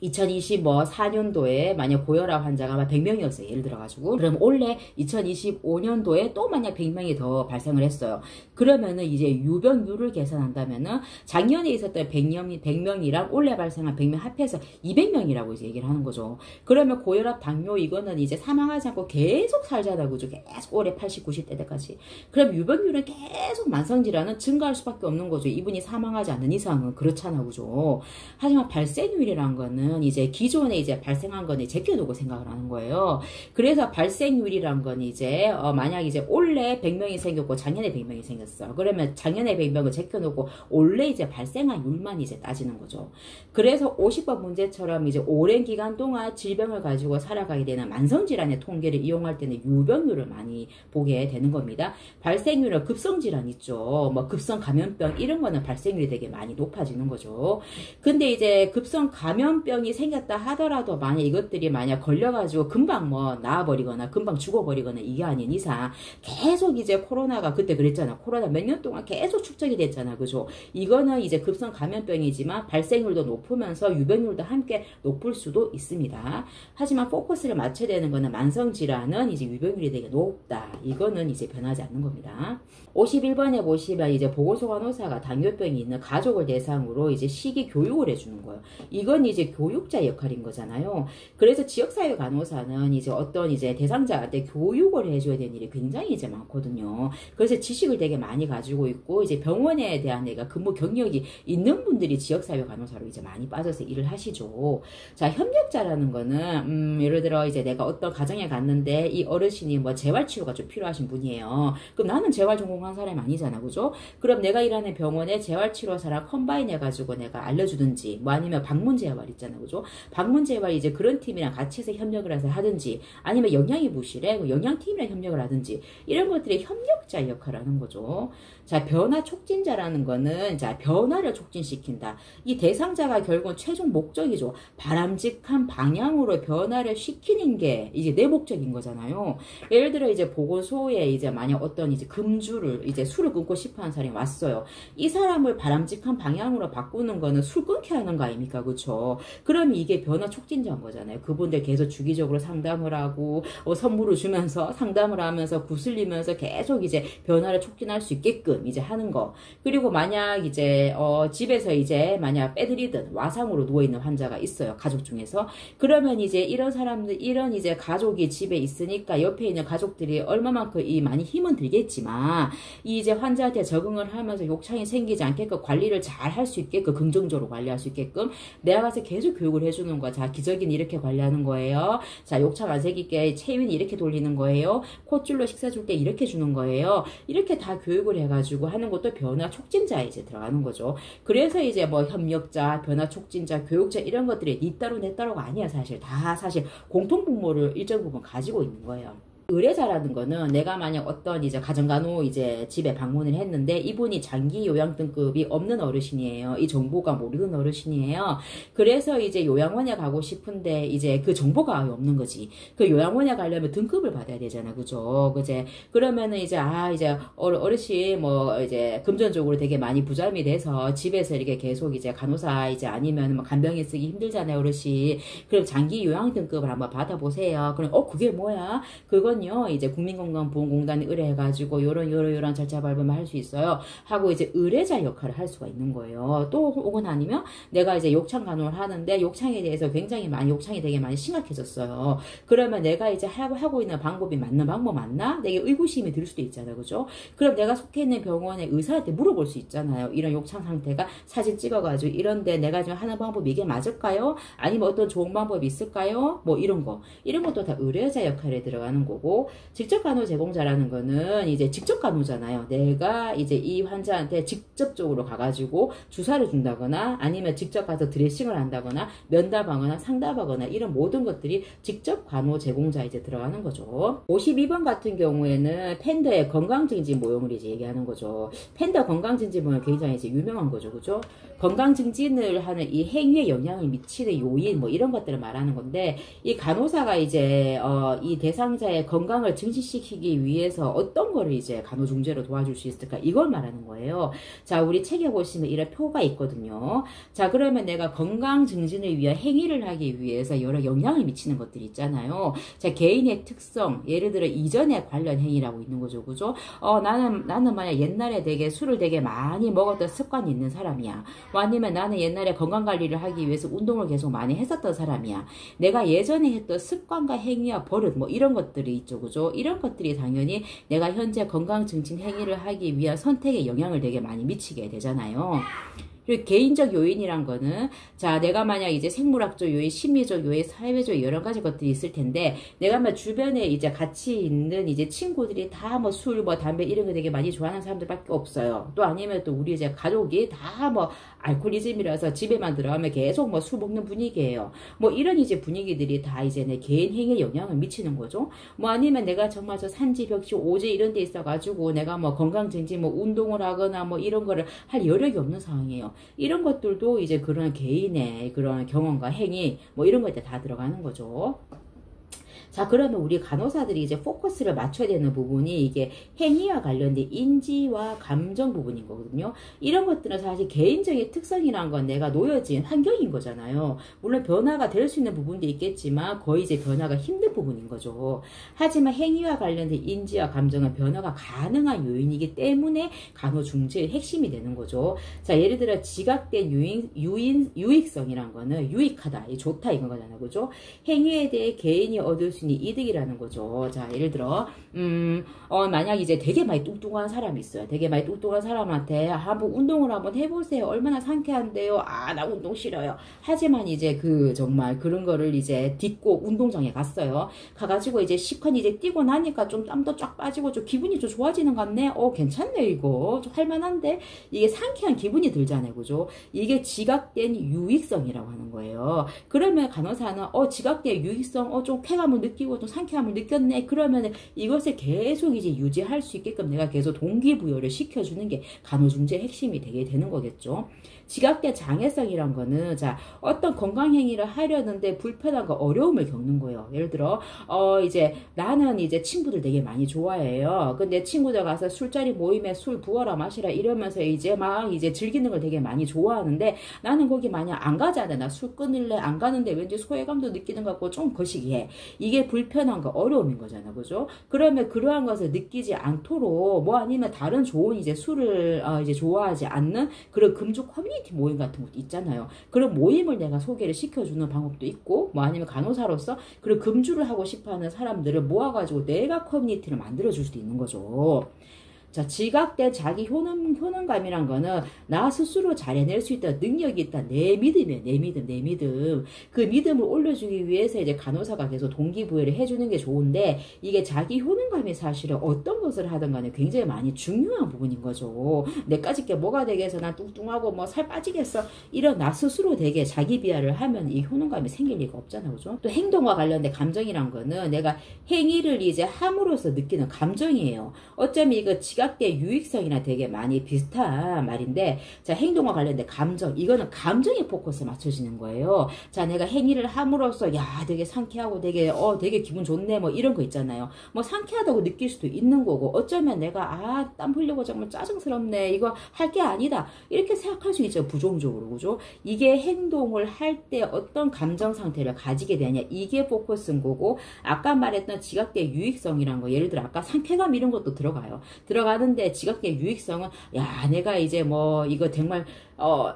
2024년도에 만약 고혈압 환자가 100명이었어요. 예를 들어가지고. 그럼 올해 2025년도에 또 만약 100명이 더 발생을 했어요. 그러면은 이제 유병률을 계산한다면은 작년에 있었던 100명이랑 올해 발생한 100명 합해서 200명이라고 이제 얘기를 하는 거죠. 그러면 고혈압, 당뇨 이거는 이제 사망하지 않고 계속 살잖아. 그죠? 계속 올해 80, 90대 때까지. 그럼 유병률은 계속 만성질환은 증가할 수밖에 없는 거죠. 이분이 사망하지 않는 이상은. 그렇잖아. 그죠? 하지만 발생률이라는 거는 이제 기존에 이제 발생한 거는 제껴두고 생각을 하는 거예요. 그래서 발생률이란 건 이제 만약 이제 올해 100명이 생겼고 작년에 100명이 생겼어. 그러면 작년에 100명을 제껴놓고 올해 이제 발생한 율만 이제 따지는 거죠. 그래서 50번 문제처럼 이제 오랜 기간 동안 질병을 가지고 살아가게 되는 만성질환의 통계를 이용할 때는 유병률을 많이 보게 되는 겁니다. 발생률은 급성질환 있죠. 뭐 급성 감염병 이런 거는 발생률이 되게 많이 높아지는 거죠. 근데 이제 급성 감염병이 생겼다 하더라도 만약 이것들이 만약 걸려가지고 금방 뭐 나아버리거나 금방 죽어버리거나 이게 아닌 이상 계속 이제 코로나가 그때 그랬잖아. 코로나 몇 년 동안 계속 축적이 됐잖아. 그죠? 이거는 이제 급성 감염병이지만 발생률도 높으면서 유병률도 함께 높을 수도 있습니다. 하지만 포커스를 맞춰야 되는 거는 만성질환은 이제 유병률이 되게 높다. 이거는 이제 변하지 않는 겁니다. 51번에 보시면 이제 보건소간호사가 당뇨병이 있는 가족을 대상으로 이제 식이 교육을 해주는 거예요. 이건 이제 교육자 역할인 거잖아요. 그래서 지역사회 간호사는 이제 어떤 이제 대상자한테 교육을 해줘야 되는 일이 굉장히 이제 많거든요. 그래서 지식을 되게 많이 가지고 있고 이제 병원에 대한 내가 근무 경력이 있는 분들이 지역사회 간호사로 이제 많이 빠져서 일을 하시죠. 자, 협력자라는 거는 예를 들어 이제 내가 어떤 가정에 갔는데 이 어르신이 뭐 재활치료가 좀 필요하신 분이에요. 그럼 나는 재활 전공한 사람이 아니잖아. 그죠? 그럼 내가 일하는 병원에 재활치료사랑 컴바인 해가지고 내가 알려주든지 뭐 아니면 방문재활 있잖아. 그죠? 방문재활 이제 그런 팀이랑 같이 해서 협력을 해서 하든지 아니면 영양의부실에 영양팀이랑 협력을 하든지 이런 것들이 협력자 역할을 하는 거죠. 자, 변화 촉진자라는 거는 자, 변화를 촉진시킨다. 이 대상자가 결국은 최종 목적이죠. 바람직한 방향으로 변화를 시키는 게 이제 내 목적인 거잖아요. 예를 들어 이제 보건소에 이제 만약 어떤 이제 금주를 이제 술을 끊고 싶어 하는 사람이 왔어요. 이 사람을 바람직한 방향으로 바꾸는 거는 술 끊게 하는 거 아닙니까? 그렇죠? 그럼 이게 변화 촉진자인 거잖아요. 그분들 계속 주기적으로 상담을 하고 선물을 주면서 상담을 하면서 구슬리면서 계속 이제 변화를 촉진할 수 있게끔 이제 하는 거. 그리고 만약 이제 집에서 이제 만약 빼드리든 와상으로 누워있는 환자가 있어요. 가족 중에서. 그러면 이제 이런 사람들 이런 이제 가족이 집에 있으니까 옆에 있는 가족들이 얼마만큼 이 많이 힘은 들겠지만 이 이제 환자한테 적응을 하면서 욕창이 생기지 않게끔 관리를 잘 할 수 있게끔 긍정적으로 관리할 수 있게끔 내가 가서 계속 아주 교육을 해주는 거야. 자, 기저귀는 이렇게 관리하는 거예요. 자, 욕창 안 새기게 체위는 이렇게 돌리는 거예요. 콧줄로 식사 줄 때 이렇게 주는 거예요. 이렇게 다 교육을 해가지고 하는 것도 변화 촉진자에 이제 들어가는 거죠. 그래서 이제 뭐 협력자, 변화 촉진자, 교육자 이런 것들이 니 따로 내 따로가 아니야. 사실 다 사실 공통 분모를 일정 부분 가지고 있는 거예요. 의뢰자라는 거는 내가 만약 어떤 이제 가정간호 이제 집에 방문을 했는데 이분이 장기 요양 등급이 없는 어르신이에요. 이 정보가 모르는 어르신이에요. 그래서 이제 요양원에 가고 싶은데 이제 그 정보가 없는 거지. 그 요양원에 가려면 등급을 받아야 되잖아. 그죠? 그제 그러면은 이제 이제 어르신 뭐 이제 금전적으로 되게 많이 부담이 돼서 집에서 이렇게 계속 이제 간호사 이제 아니면 뭐 간병인 쓰기 힘들잖아요. 어르신. 그럼 장기 요양 등급을 한번 받아보세요. 그럼 그게 뭐야? 그건 이제 국민건강보험공단에 의뢰해가지고 요런 절차 밟으면 할 수 있어요 하고 이제 의뢰자 역할을 할 수가 있는 거예요. 또 혹은 아니면 내가 이제 욕창 간호를 하는데 욕창에 대해서 굉장히 많이 욕창이 되게 많이 심각해졌어요. 그러면 내가 이제 하고 있는 방법이 맞는 방법 맞나? 내게 의구심이 들 수도 있잖아요. 그죠? 그럼 내가 속해 있는 병원의 의사한테 물어볼 수 있잖아요. 이런 욕창 상태가 사진 찍어가지고 이런데 내가 지금 하는 방법이 이게 맞을까요? 아니면 어떤 좋은 방법이 있을까요? 뭐 이런 것도 다 의뢰자 역할에 들어가는 거고, 직접 간호 제공자라는 거는 이제 직접 간호잖아요. 내가 이제 이 환자한테 직접적으로 가가지고 주사를 준다거나 아니면 직접 가서 드레싱을 한다거나 면담하거나 상담하거나 이런 모든 것들이 직접 간호 제공자 이제 들어가는 거죠. 52번 같은 경우에는 팬더의 건강증진 모형을 이제 얘기하는 거죠. 팬더 건강증진 모형 굉장히 이제 유명한 거죠. 그죠? 건강증진을 하는 이 행위에 영향을 미치는 요인 뭐 이런 것들을 말하는 건데, 이 간호사가 이제 이 대상자의 건강을 증진시키기 위해서 어떤 거를 이제 간호중재로 도와줄 수 있을까, 이걸 말하는 거예요. 자, 우리 책에 보시면 이런 표가 있거든요. 자, 그러면 내가 건강 증진을 위한 행위를 하기 위해서 여러 영향을 미치는 것들이 있잖아요. 자, 개인의 특성, 예를 들어 이전에 관련 행위라고 있는 거죠. 그죠? 나는 만약 옛날에 되게 술을 되게 많이 먹었던 습관이 있는 사람이야. 아니면 나는 옛날에 건강관리를 하기 위해서 운동을 계속 많이 했었던 사람이야. 내가 예전에 했던 습관과 행위와 버릇 뭐 이런 것들이 있죠. 그죠? 이런 것들이 당연히 내가 현재 건강 증진 행위를 하기 위한 선택에 영향을 되게 많이 미치게 되잖아요. 그리고 개인적 요인이란 거는, 자, 내가 만약 이제 생물학적 요인, 심리적 요인, 사회적 여러 가지 것들이 있을 텐데, 내가 막 주변에 이제 같이 있는 이제 친구들이 다 뭐 술, 뭐 담배 이런 거 되게 많이 좋아하는 사람들밖에 없어요. 또 아니면 또 우리 이제 가족이 다 뭐 알코올리즘이라서 집에만 들어가면 계속 뭐 술 먹는 분위기예요. 뭐 이런 이제 분위기들이 다 이제 내 개인 행위에 영향을 미치는 거죠. 뭐 아니면 내가 정말 저 산지, 벽지, 오지 이런 데 있어가지고 내가 뭐 건강 증진, 뭐 운동을 하거나 뭐 이런 거를 할 여력이 없는 상황이에요. 이런 것들도 이제 그런 개인의 그런 경험과 행위 뭐 이런 것들 다 들어가는 거죠. 자, 그러면 우리 간호사들이 이제 포커스를 맞춰야 되는 부분이 이게 행위와 관련된 인지와 감정 부분인 거거든요. 이런 것들은 사실 개인적인 특성이란 건 내가 놓여진 환경인 거잖아요. 물론 변화가 될 수 있는 부분도 있겠지만 거의 이제 변화가 힘든 부분인 거죠. 하지만 행위와 관련된 인지와 감정은 변화가 가능한 요인이기 때문에 간호 중재의 핵심이 되는 거죠. 자, 예를 들어 지각된 유익성이란 거는 유익하다, 좋다 이건 거잖아요. 그죠? 행위에 대해 개인이 얻을 수 있는 이득이라는 거죠. 자, 예를 들어 만약 이제 되게 많이 뚱뚱한 사람이 있어요. 되게 많이 뚱뚱한 사람한테 한번 운동을 한번 해보세요. 얼마나 상쾌한데요. 나 운동 싫어요. 하지만 이제 정말 그런 거를 이제 딛고 운동장에 갔어요. 가가지고 이제 시컨 이제 뛰고 나니까 좀 땀도 쫙 빠지고 좀 기분이 좀 좋아지는 것 같네. 괜찮네 이거. 좀 할만한데. 이게 상쾌한 기분이 들잖아요. 그죠? 이게 지각된 유익성이라고 하는 거예요. 그러면 간호사는 지각된 유익성 좀 쾌감을 느끼고 좀 상쾌함을 느꼈네. 그러면 이것을 계속 이제 유지할 수 있게끔 내가 계속 동기부여를 시켜주는 게 간호중재의 핵심이 되게 되는 거겠죠. 지각된 장애성이란 거는, 자, 어떤 건강행위를 하려는데 불편함과 어려움을 겪는 거예요. 예를 들어, 이제 나는 이제 친구들 되게 많이 좋아해요. 근데 친구들 가서 술자리 모임에 술 부어라 마시라 이러면서 이제 막 이제 즐기는 걸 되게 많이 좋아하는데 나는 거기 만약 안 가잖아. 나 술 끊을래 안 가는데 왠지 소외감도 느끼는 것 같고 좀 거시기해. 이게 불편함과 어려움인 거잖아. 그죠? 그러면 그러한 것을 느끼지 않도록 뭐 아니면 다른 좋은 이제 술을 이제 좋아하지 않는 그런 금주 커뮤니티 모임 같은 것도 있잖아요. 그런 모임을 내가 소개를 시켜주는 방법도 있고, 뭐 아니면 간호사로서 그런 금주를 하고 싶어하는 사람들을 모아가지고 내가 커뮤니티를 만들어줄 수도 있는 거죠. 자, 지각된 자기 효능감이란 거는 나 스스로 잘 해낼 수 있다, 능력이 있다, 내 믿음이에요. 내 믿음. 그 믿음을 올려주기 위해서 이제 간호사가 계속 동기부여를 해주는 게 좋은데, 이게 자기 효능감이 사실은 어떤 것을 하든 간에 굉장히 많이 중요한 부분인 거죠. 내까짓 게 뭐가 되겠어, 난 뚱뚱하고 뭐 살 빠지겠어, 이런 나 스스로 되게 자기 비하를 하면 이 효능감이 생길 리가 없잖아, 그죠? 또 행동과 관련된 감정이란 거는 내가 행위를 이제 함으로써 느끼는 감정이에요. 어쩌면 이거 지각된 유익성이나 되게 많이 비슷한 말인데, 자, 행동과 관련된 감정, 이거는 감정에 포커스 맞춰지는 거예요. 자, 내가 행위를 함으로써 야, 되게 상쾌하고 되게 기분 좋네, 뭐 이런 거 있잖아요. 뭐 상쾌하다고 느낄 수도 있는 거고, 어쩌면 내가 땀 흘리고 정말 짜증스럽네, 이거 할 게 아니다, 이렇게 생각할 수 있죠, 부정적으로. 그죠? 이게 행동을 할 때 어떤 감정 상태를 가지게 되냐, 이게 포커스인 거고, 아까 말했던 지각된 유익성이란 거, 예를 들어 아까 상쾌감 이런 것도 들어가는데, 지각된 유익성은 야, 내가 이제 뭐 이거 정말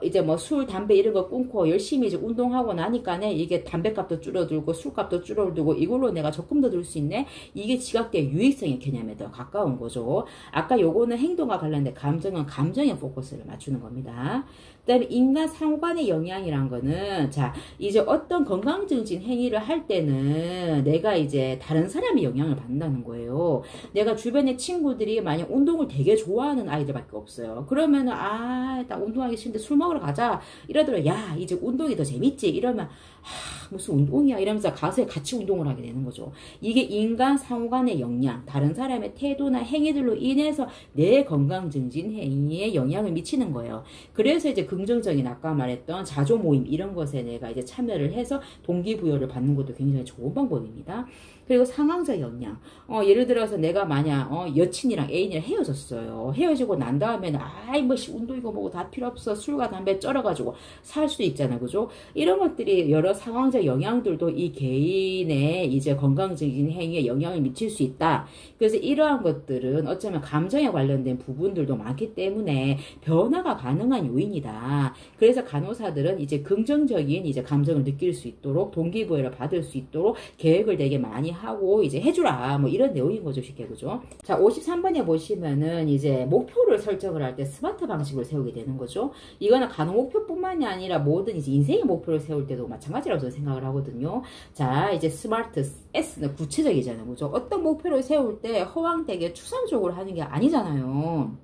이제 뭐 술, 담배 이런 거 끊고 열심히 이제 운동하고 나니까네, 이게 담배값도 줄어들고 술값도 줄어들고 이걸로 내가 적금도 들 수 있네. 이게 지각된 유익성의 개념에 더 가까운 거죠. 아까 요거는 행동과 관련된 감정은 감정에 포커스를 맞추는 겁니다. 그 다음에 인간 상호 간의 영향이란 거는, 자, 이제 어떤 건강증진 행위를 할 때는 내가 이제 다른 사람의 영향을 받는다는 거예요. 내가 주변에 친구들이 만약 운동을 되게 좋아하는 아이들밖에 없어요. 그러면은, 나 운동하기 싫은데 술 먹으러 가자, 이러더라. 야, 이제 운동이 더 재밌지, 이러면 무슨 운동이야, 이러면서 가서 같이 운동을 하게 되는 거죠. 이게 인간 상호 간의 영향, 다른 사람의 태도나 행위들로 인해서 내 건강 증진 행위에 영향을 미치는 거예요. 그래서 이제 긍정적인 아까 말했던 자조 모임 이런 것에 내가 이제 참여를 해서 동기부여를 받는 것도 굉장히 좋은 방법입니다. 그리고 상황적 영향. 예를 들어서 내가 만약 여친이랑 애인이랑 헤어졌어요. 헤어지고 난 다음에는 뭐 운동이고 뭐고 다 필요 없어, 술과 담배 쩔어가지고 살 수도 있잖아, 그죠? 이런 것들이 여러 상황적 영향들도 이 개인의 이제 건강적인 행위에 영향을 미칠 수 있다. 그래서 이러한 것들은 어쩌면 감정에 관련된 부분들도 많기 때문에 변화가 가능한 요인이다. 그래서 간호사들은 이제 긍정적인 이제 감정을 느낄 수 있도록, 동기부여를 받을 수 있도록 계획을 되게 많이 하고 이제 해주라, 뭐 이런 내용인 거죠, 쉽게. 그죠? 자, 53번에 보시면은 이제 목표를 설정을 할 때 스마트 방식을 세우게 되는 거죠. 이거는 간호 목표뿐만이 아니라 모든 이제 인생의 목표를 세울 때도 마찬가지라고 저는 생각을 하거든요. 자, 이제 스마트 S는 구체적이잖아요, 그죠? 어떤 목표를 세울 때 허황되게 추상적으로 하는 게 아니잖아요.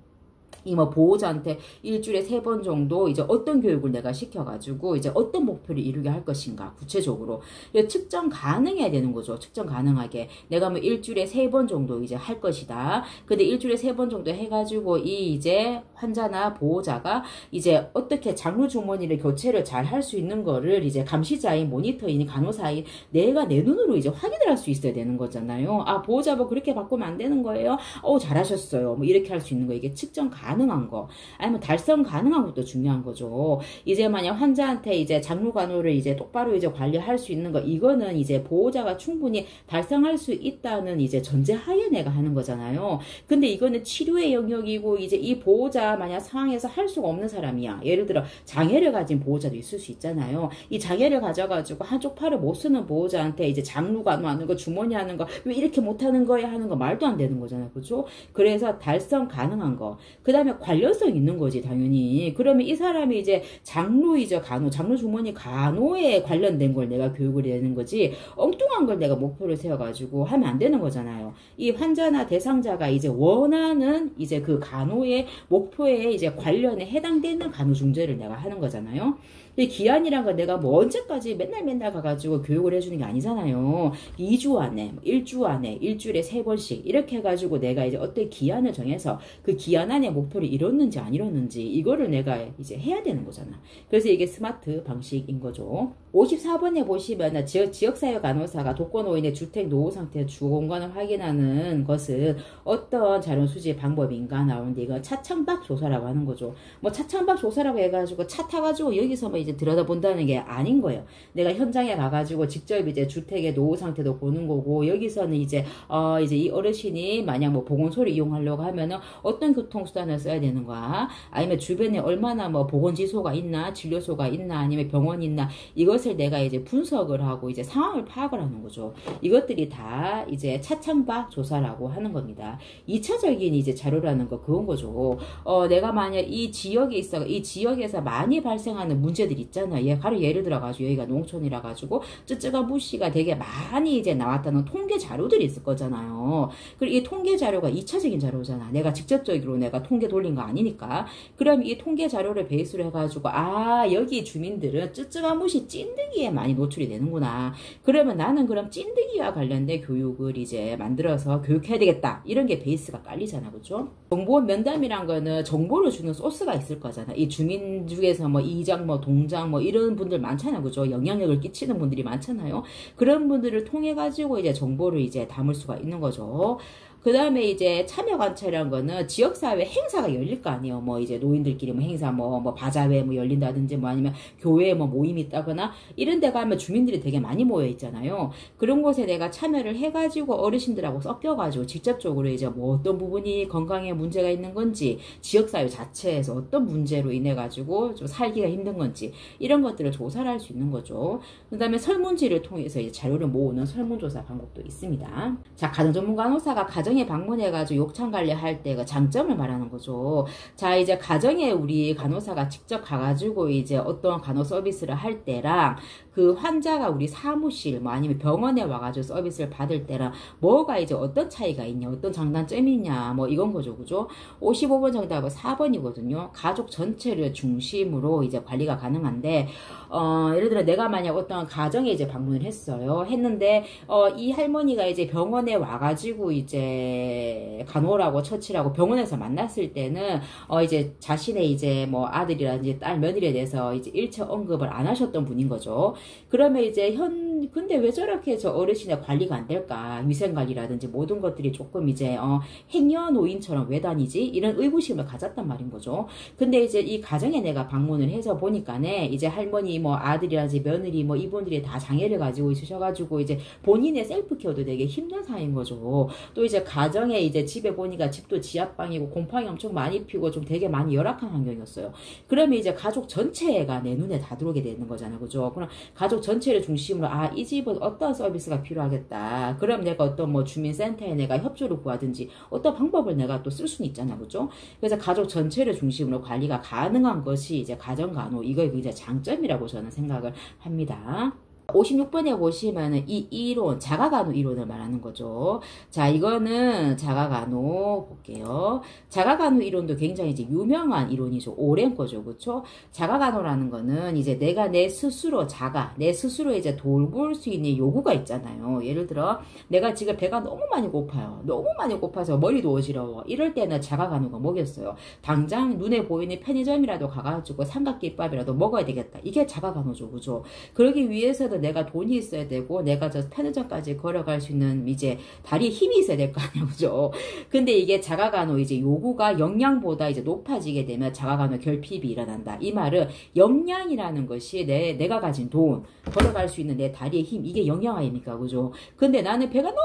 이 뭐 보호자한테 일주일에 3번 정도 이제 어떤 교육을 내가 시켜가지고 이제 어떤 목표를 이루게 할 것인가, 구체적으로 측정 가능해야 되는 거죠. 측정 가능하게 내가 뭐 일주일에 3번 정도 이제 할 것이다. 근데 일주일에 3번 정도 해가지고 이 이제 환자나 보호자가 이제 어떻게 장루 주머니를 교체를 잘 할 수 있는 거를 이제 감시자인, 모니터인, 간호사인 내가 내 눈으로 이제 확인을 할 수 있어야 되는 거잖아요. 보호자 뭐 그렇게 바꾸면 안 되는 거예요. 잘하셨어요. 뭐 이렇게 할 수 있는 거, 이게 측정 가능한 거, 아니면 달성 가능한 것도 중요한 거죠. 이제 만약 환자한테 이제 장루간호를 이제 똑바로 이제 관리할 수 있는 거, 이거는 이제 보호자가 충분히 달성할 수 있다는 이제 전제하에 내가 하는 거잖아요. 근데 이거는 치료의 영역이고, 이제 이 보호자 만약 상황에서 할 수가 없는 사람이야. 예를 들어 장애를 가진 보호자도 있을 수 있잖아요. 이 장애를 가져가지고 한쪽 팔을 못 쓰는 보호자한테 이제 장루간호 하는 거, 주머니 하는 거, 왜 이렇게 못하는 거야 하는 거 말도 안 되는 거잖아요, 그렇죠? 그래서 달성 가능한 거, 그 다음에 관련성 있는 거지, 당연히. 그러면 이 사람이 이제 장루이자 간호, 장루 주머니 간호에 관련된 걸 내가 교육을 해야 되는 거지, 엉뚱한 걸 내가 목표를 세워가지고 하면 안 되는 거잖아요. 이 환자나 대상자가 이제 원하는 이제 그 간호의 목표에 이제 관련에 해당되는 간호 중재를 내가 하는 거잖아요. 이 기한이란 건 내가 뭐 언제까지 맨날 가가지고 교육을 해주는 게 아니잖아요. 2주 안에, 1주 안에, 일주일에 3번씩 이렇게 해가지고 내가 이제 어떤 기한을 정해서 그 기한 안에 목표를 이뤘는지 안 이뤘는지 이거를 내가 이제 해야 되는 거잖아. 그래서 이게 스마트 방식인 거죠. 54번에 보시면 지역사회 간호사가 독거노인의 주택 노후 상태 주공간을 확인하는 것은 어떤 자료 수집 방법인가 나오는데, 이거 차창박 조사라고 하는 거죠. 뭐 차창박 조사라고 해가지고 차 타가지고 여기서 뭐 이제 들여다본다는 게 아닌 거예요. 내가 현장에 가가지고 직접 이제 주택의 노후 상태도 보는 거고, 여기서는 이제 이제 이 어르신이 만약 뭐 보건소를 이용하려고 하면은 어떤 교통수단을 써야 되는 거야, 아니면 주변에 얼마나 뭐 보건지소가 있나, 진료소가 있나, 아니면 병원이 있나, 이것 이것을 내가 이제 분석을 하고 이제 상황을 파악을 하는 거죠. 이것들이 다 이제 차참바 조사라고 하는 겁니다. 2차적인 이제 자료라는 거 그건 거죠. 내가 만약 이 지역에 있어 이 지역에서 많이 발생하는 문제들 있잖아. 예를 들어 가지고 여기가 농촌이라 가지고 쯔쯔가 무시가 되게 많이 이제 나왔다는 통계 자료들이 있을 거잖아요. 그리고 이 통계 자료가 2차적인 자료잖아. 내가 직접적으로 내가 통계 돌린 거 아니니까. 그럼 이 통계 자료를 베이스로 해가지고 여기 주민들은 쯔쯔가 무시 찐득이에 많이 노출이 되는구나. 그러면 나는 그럼 찐득이와 관련된 교육을 이제 만들어서 교육해야 되겠다. 이런 게 베이스가 깔리잖아. 그죠? 정보 면담이란 거는 정보를 주는 소스가 있을 거잖아. 이 주민 중에서 뭐 이장, 뭐 동장, 뭐 이런 분들 많잖아. 그죠? 영향력을 끼치는 분들이 많잖아요. 그런 분들을 통해 가지고 이제 정보를 이제 담을 수가 있는 거죠. 그 다음에 이제 참여 관찰이란 거는 지역사회 행사가 열릴 거 아니에요. 뭐 이제 노인들끼리 뭐 행사 뭐 바자회 뭐 열린다든지 뭐 아니면 교회에 뭐 모임이 있다거나 이런 데 가면 주민들이 되게 많이 모여 있잖아요. 그런 곳에 내가 참여를 해가지고 어르신들하고 섞여가지고 직접적으로 이제 뭐 어떤 부분이 건강에 문제가 있는 건지 지역사회 자체에서 어떤 문제로 인해가지고 좀 살기가 힘든 건지 이런 것들을 조사를 할 수 있는 거죠. 그 다음에 설문지를 통해서 이제 자료를 모으는 설문조사 방법도 있습니다. 자, 가정전문간호사가 가정에 방문해가지고 욕창 관리할 때 그 장점을 말하는 거죠. 자, 이제 가정에 우리 간호사가 직접 가가지고 이제 어떤 간호 서비스를 할 때랑 그 환자가 우리 사무실 뭐 아니면 병원에 와가지고 서비스를 받을 때랑 뭐가 이제 어떤 차이가 있냐, 어떤 장단점이 있냐, 뭐 이건 거죠. 그죠? 55번 정답은 4번이거든요. 가족 전체를 중심으로 이제 관리가 가능한데, 예를 들어 내가 만약 어떤 가정에 이제 방문을 했는데, 이 할머니가 이제 병원에 와가지고 이제 간호라고 처치라고 병원에서 만났을 때는, 이제 자신의 이제 뭐 아들이라든지 딸, 며느리에 대해서 이제 일체 언급을 안 하셨던 분인 거죠. 그러면 이제 근데 왜 저렇게 저 어르신의 관리가 안 될까? 위생관리라든지 모든 것들이 조금 이제, 행여노인처럼 왜 다니지? 이런 의구심을 가졌단 말인 거죠. 근데 이제 이 가정에 내가 방문을 해서 보니까네, 이제 할머니, 뭐 아들이라든지 며느리, 뭐 이분들이 다 장애를 가지고 있으셔가지고 이제 본인의 셀프 케어도 되게 힘든 상황인 거죠. 또 이제 가정에 이제 집에 보니까 집도 지하방이고 곰팡이 엄청 많이 피고 좀 되게 많이 열악한 환경이었어요. 그러면 이제 가족 전체가 내 눈에 다 들어오게 되는 거잖아요. 그죠? 그럼 가족 전체를 중심으로 이 집은 어떤 서비스가 필요하겠다. 그럼 내가 어떤 뭐 주민센터에 내가 협조를 구하든지 어떤 방법을 내가 또 쓸 수는 있잖아. 그죠? 그래서 가족 전체를 중심으로 관리가 가능한 것이 이제 가정간호, 이거의 굉장히 장점이라고 저는 생각을 합니다. 56번에 보시면은 이 이론, 자가간호 이론을 말하는 거죠. 자, 이거는 자가간호 볼게요. 자가간호 이론도 굉장히 이제 유명한 이론이죠. 오랜 거죠. 그렇죠? 자가간호라는 거는 이제 내가 내 스스로 이제 돌볼 수 있는 요구가 있잖아요. 예를 들어 내가 지금 배가 너무 많이 고파요. 너무 많이 고파서 머리도 어지러워. 이럴 때는 자가간호가 뭐겠어요? 당장 눈에 보이는 편의점이라도 가가지고 삼각김밥이라도 먹어야 되겠다. 이게 자가간호죠. 그죠? 그러기 위해서는 내가 돈이 있어야 되고 내가 저 편의점까지 걸어갈 수 있는 이제 다리에 힘이 있어야 될 거 아니야. 그죠? 근데 이게 자가간호 이제 요구가 역량보다 이제 높아지게 되면 자가간호 결핍이 일어난다. 이 말은 역량이라는 것이 내가 가진 돈, 걸어갈 수 있는 내 다리의 힘, 이게 역량 아닙니까? 그죠? 근데 나는 배가 너무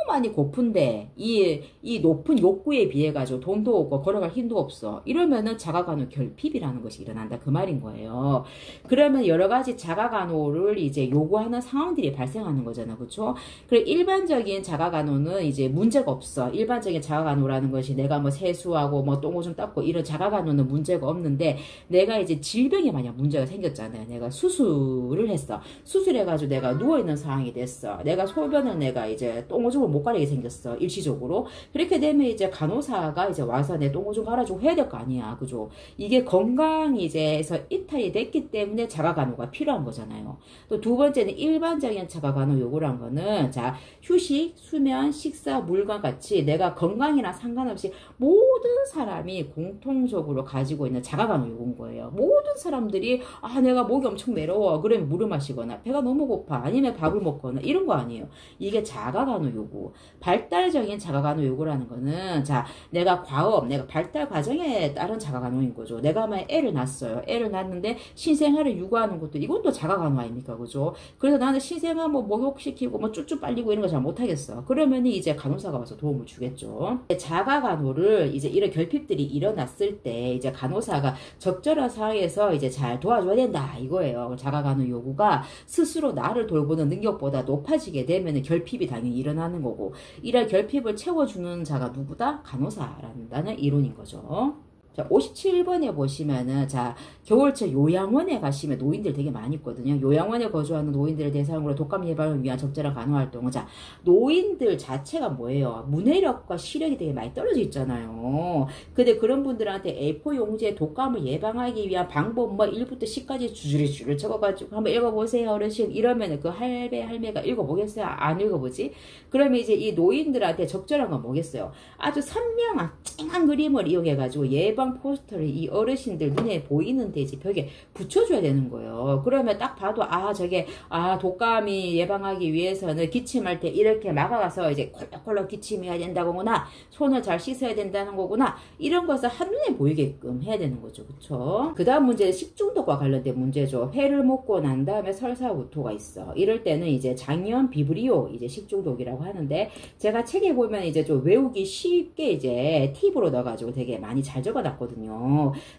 많이 고픈데 이 높은 욕구에 비해 가지고 돈도 없고 걸어갈 힘도 없어. 이러면은 자가간호 결핍이라는 것이 일어난다. 그 말인 거예요. 그러면 여러 가지 자가간호를 이제 요구하는 상황들이 발생하는 거잖아. 그렇죠? 그리고 일반적인 자가간호는 이제 문제가 없어. 일반적인 자가간호라는 것이 내가 뭐 세수하고 뭐 똥오줌 닦고 이런 자가간호는 문제가 없는데, 내가 이제 질병에 만약 문제가 생겼잖아요. 내가 수술을 했어. 수술해가지고 내가 누워있는 상황이 됐어. 내가 소변을 내가 이제 똥오줌을 못 가리게 생겼어. 일시적으로. 그렇게 되면 이제 간호사가 이제 와서 내 똥오줌 갈아주고 해야 될 거 아니야. 그죠? 이게 건강 이제에서 이탈이 됐기 때문에 자가간호가 필요한 거잖아요. 또 두 번째는 일반적인 자가간호 요구란 거는, 자, 휴식, 수면, 식사, 물과 같이 내가 건강이나 상관없이 모든 사람이 공통적으로 가지고 있는 자가간호 요구인 거예요. 모든 사람들이 내가 목이 엄청 메러워. 그러면 물을 마시거나 배가 너무 고파. 아니면 밥을 먹거나 이런 거 아니에요. 이게 자가간호 요구. 요구. 발달적인 자가간호 요구라는 거는, 자, 내가 발달 과정에 따른 자가간호인 거죠. 내가 막 애를 낳았어요. 애를 낳았는데 신생아를 유구하는 것도, 이것도 자가간호 아닙니까? 그죠? 그래서 나는 신생아 뭐 목욕시키고 뭐 쭈쭈 빨리고 이런 거 잘 못하겠어. 그러면 이제 간호사가 와서 도움을 주겠죠. 자가간호를 이제 이런 결핍들이 일어났을 때 이제 간호사가 적절한 상황에서 이제 잘 도와줘야 된다 이거예요. 자가간호 요구가 스스로 나를 돌보는 능력보다 높아지게 되면 결핍이 당연히 일어나는 거고, 이런 결핍을 채워주는 자가 누구다? 간호사라는 이론인 거죠. 자, 57번에 보시면은, 자, 겨울철 요양원에 가시면 노인들 되게 많이 있거든요. 요양원에 거주하는 노인들을 대상으로 독감 예방을 위한 적절한 간호 활동을. 자, 노인들 자체가 뭐예요? 문해력과 시력이 되게 많이 떨어져 있잖아요. 근데 그런 분들한테 A4 용지에 독감을 예방하기 위한 방법 뭐 1부터 10까지 줄을 적어가지고 한번 읽어보세요, 어르신. 이러면은 그 할매가 읽어보겠어요? 안 읽어보지? 그러면 이제 이 노인들한테 적절한 건 뭐겠어요? 아주 선명한 쨍한 그림을 이용해가지고 예방 포스터를 이 어르신들 눈에 보이는 이제 벽에 붙여줘야 되는 거예요. 그러면 딱 봐도 독감이 예방하기 위해서는 기침할 때 이렇게 막아가서 이제 콜록콜록 기침해야 된다거나 손을 잘 씻어야 된다는 거구나, 이런 것을 한눈에 보이게끔 해야 되는 거죠. 그쵸? 그 다음 문제는 식중독과 관련된 문제죠. 회를 먹고 난 다음에 설사구토가 있어. 이럴 때는 이제 장염 비브리오 이제 식중독이라고 하는데, 제가 책에 보면 이제 좀 외우기 쉽게 이제 팁으로 넣어가지고 되게 많이 잘 적어놨거든요.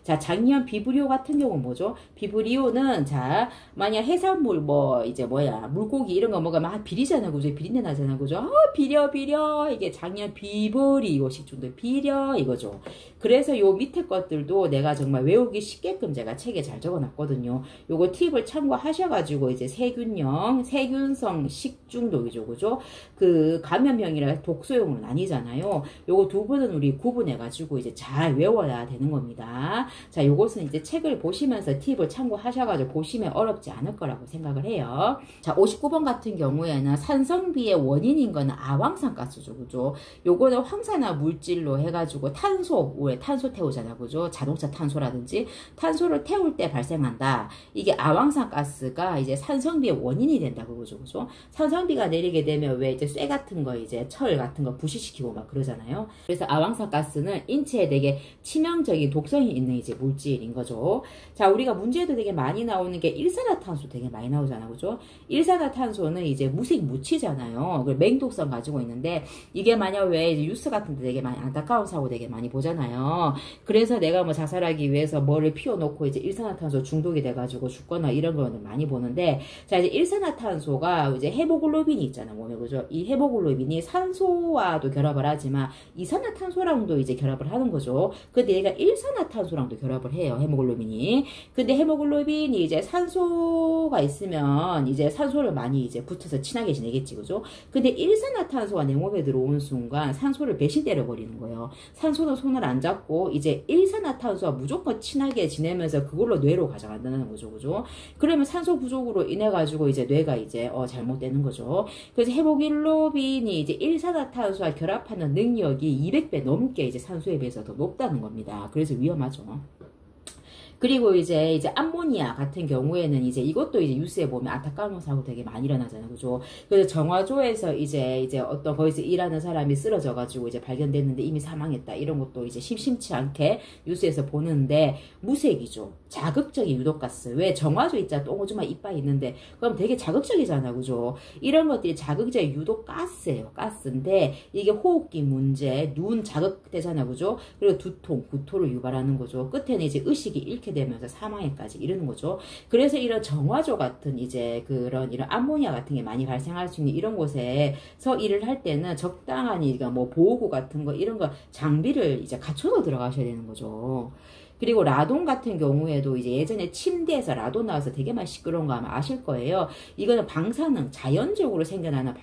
자, 장염 비브리오 같은 경우는 뭐죠? 비브리오는, 자, 만약 해산물 물고기 이런 거 먹으면 비리잖아, 그죠? 비린내 나잖아, 그죠? 비려 이게 장염 비브리오 식중독 비려 이거죠. 그래서 요 밑에 것들도 내가 정말 외우기 쉽게끔 제가 책에 잘 적어놨거든요. 요거 팁을 참고하셔가지고 이제 세균성 식중독이죠, 그죠? 그 감염형이라 독소용으로 나뉘잖아요. 요거 두 분은 우리 구분해가지고 이제 잘 외워야 되는 겁니다. 자, 요것은 이제 책을 보시면서 팁을 참고하셔가지고 보시면 어렵지 않을 거라고 생각을 해요. 자, 59번 같은 경우에는 산성비의 원인인 거는 아황산가스죠, 그죠? 요거는 황산화 물질로 해가지고 탄소 태우잖아, 그죠? 자동차 탄소라든지 탄소를 태울 때 발생한다. 이게 아황산가스가 이제 산성비의 원인이 된다고, 그죠? 산성비가 내리게 되면 왜 이제 쇠 같은 거, 이제 철 같은 거 부식시키고 막 그러잖아요. 그래서 아황산가스는 인체에 되게 치명적인 독성이 있는 이제 물질인 거죠. 자, 우리가 문제에도 되게 많이 나오는 게 일산화탄소 되게 많이 나오잖아, 그죠? 일산화탄소는 이제 무색 무취잖아요. 맹독성 가지고 있는데, 이게 만약 왜 이제 뉴스 같은 데 되게 많이 안타까운 사고 되게 많이 보잖아요. 그래서 내가 뭐 자살하기 위해서 뭐를 피워놓고 이제 일산화탄소 중독이 돼가지고 죽거나 이런 거는 많이 보는데, 자, 이제 일산화탄소가 이제 헤모글로빈이 있잖아, 몸에, 그죠? 이 헤모글로빈이 산소와도 결합을 하지만 이산화탄소랑도 이제 결합을 하는 거죠. 근데 얘가 일산화탄소랑도 결합을 해요, 헤모글로빈이. 근데 헤모글로빈이 이제 산소가 있으면 이제 산소를 많이 이제 붙어서 친하게 지내겠지, 그죠? 근데 일산화탄소가 내 몸에 들어오는 순간 산소를 배신 때려버리는 거예요. 산소는 손을 안 잡고 이제 일산화탄소와 무조건 친하게 지내면서 그걸로 뇌로 가져간다는 거죠, 그죠? 그러면 산소 부족으로 인해 가지고 이제 뇌가 이제 잘못되는 거죠. 그래서 헤모글로빈이 이제 일산화탄소와 결합하는 능력이 200배 넘게 이제 산소에 비해서 더 높다는 겁니다. 그래서 위험하죠. 그리고 이제 암모니아 같은 경우에는 이제 이것도 이제 뉴스에 보면 안타까운 사고 되게 많이 일어나잖아요, 그죠? 그래서 정화조에서 이제 어떤 거기서 일하는 사람이 쓰러져가지고 이제 발견됐는데 이미 사망했다, 이런 것도 이제 심심치 않게 뉴스에서 보는데, 무색이죠. 자극적인 유독가스. 왜 정화조 있잖아, 똥오줌만 이빨 있는데 그럼 되게 자극적이잖아, 그죠? 이런 것들이 자극적인 유독가스예요. 가스인데 이게 호흡기 문제, 눈 자극되잖아, 그죠? 그리고 두통, 구토를 유발하는 거죠. 끝에는 이제 의식이 잃게 되면서 사망에까지 이르는 거죠. 그래서 이런 정화조 같은 이제 이런 암모니아 같은 게 많이 발생할 수 있는 이런 곳에서 일을 할 때는 적당한 뭐 보호구 같은 거 이런 거 장비를 이제 갖춰서 들어가셔야 되는 거죠. 그리고 라돈 같은 경우에도 이제 예전에 침대에서 라돈 나와서 되게 많이 시끄러운 거 아마 아실 거예요. 이거는 방사능, 자연적으로 생겨나는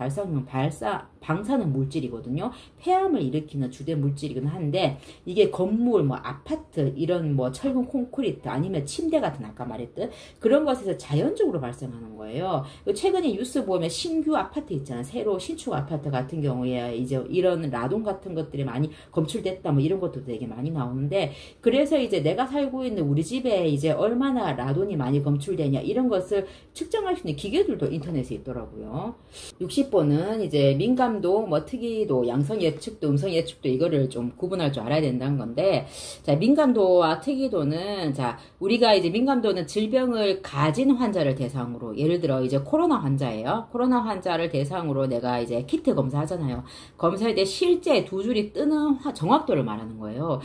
방사능 물질이거든요. 폐암을 일으키는 주된 물질이긴 한데, 이게 건물, 뭐 아파트, 이런 뭐 철근 콘크리트, 아니면 침대 같은 아까 말했던 그런 것에서 자연적으로 발생하는 거예요. 최근에 뉴스 보면 신규 아파트 있잖아요. 새로 신축 아파트 같은 경우에 이제 이런 라돈 같은 것들이 많이 검출됐다, 뭐 이런 것도 되게 많이 나오는데, 그래서 이제 내가 살고 있는 우리 집에 이제 얼마나 라돈이 많이 검출되냐 이런 것을 측정할 수 있는 기계들도 인터넷에 있더라고요. 60번은 이제 민감도, 뭐 특이도, 양성 예측도, 음성 예측도 이거를 좀 구분할 줄 알아야 된다는 건데, 자, 민감도와 특이도는, 자, 우리가 이제 민감도는 질병을 가진 환자를 대상으로, 예를 들어 이제 코로나 환자예요. 코로나 환자를 대상으로 내가 이제 키트 검사하잖아요. 검사할 때 실제 두 줄이 뜨는 정확도를 말하는 거예요.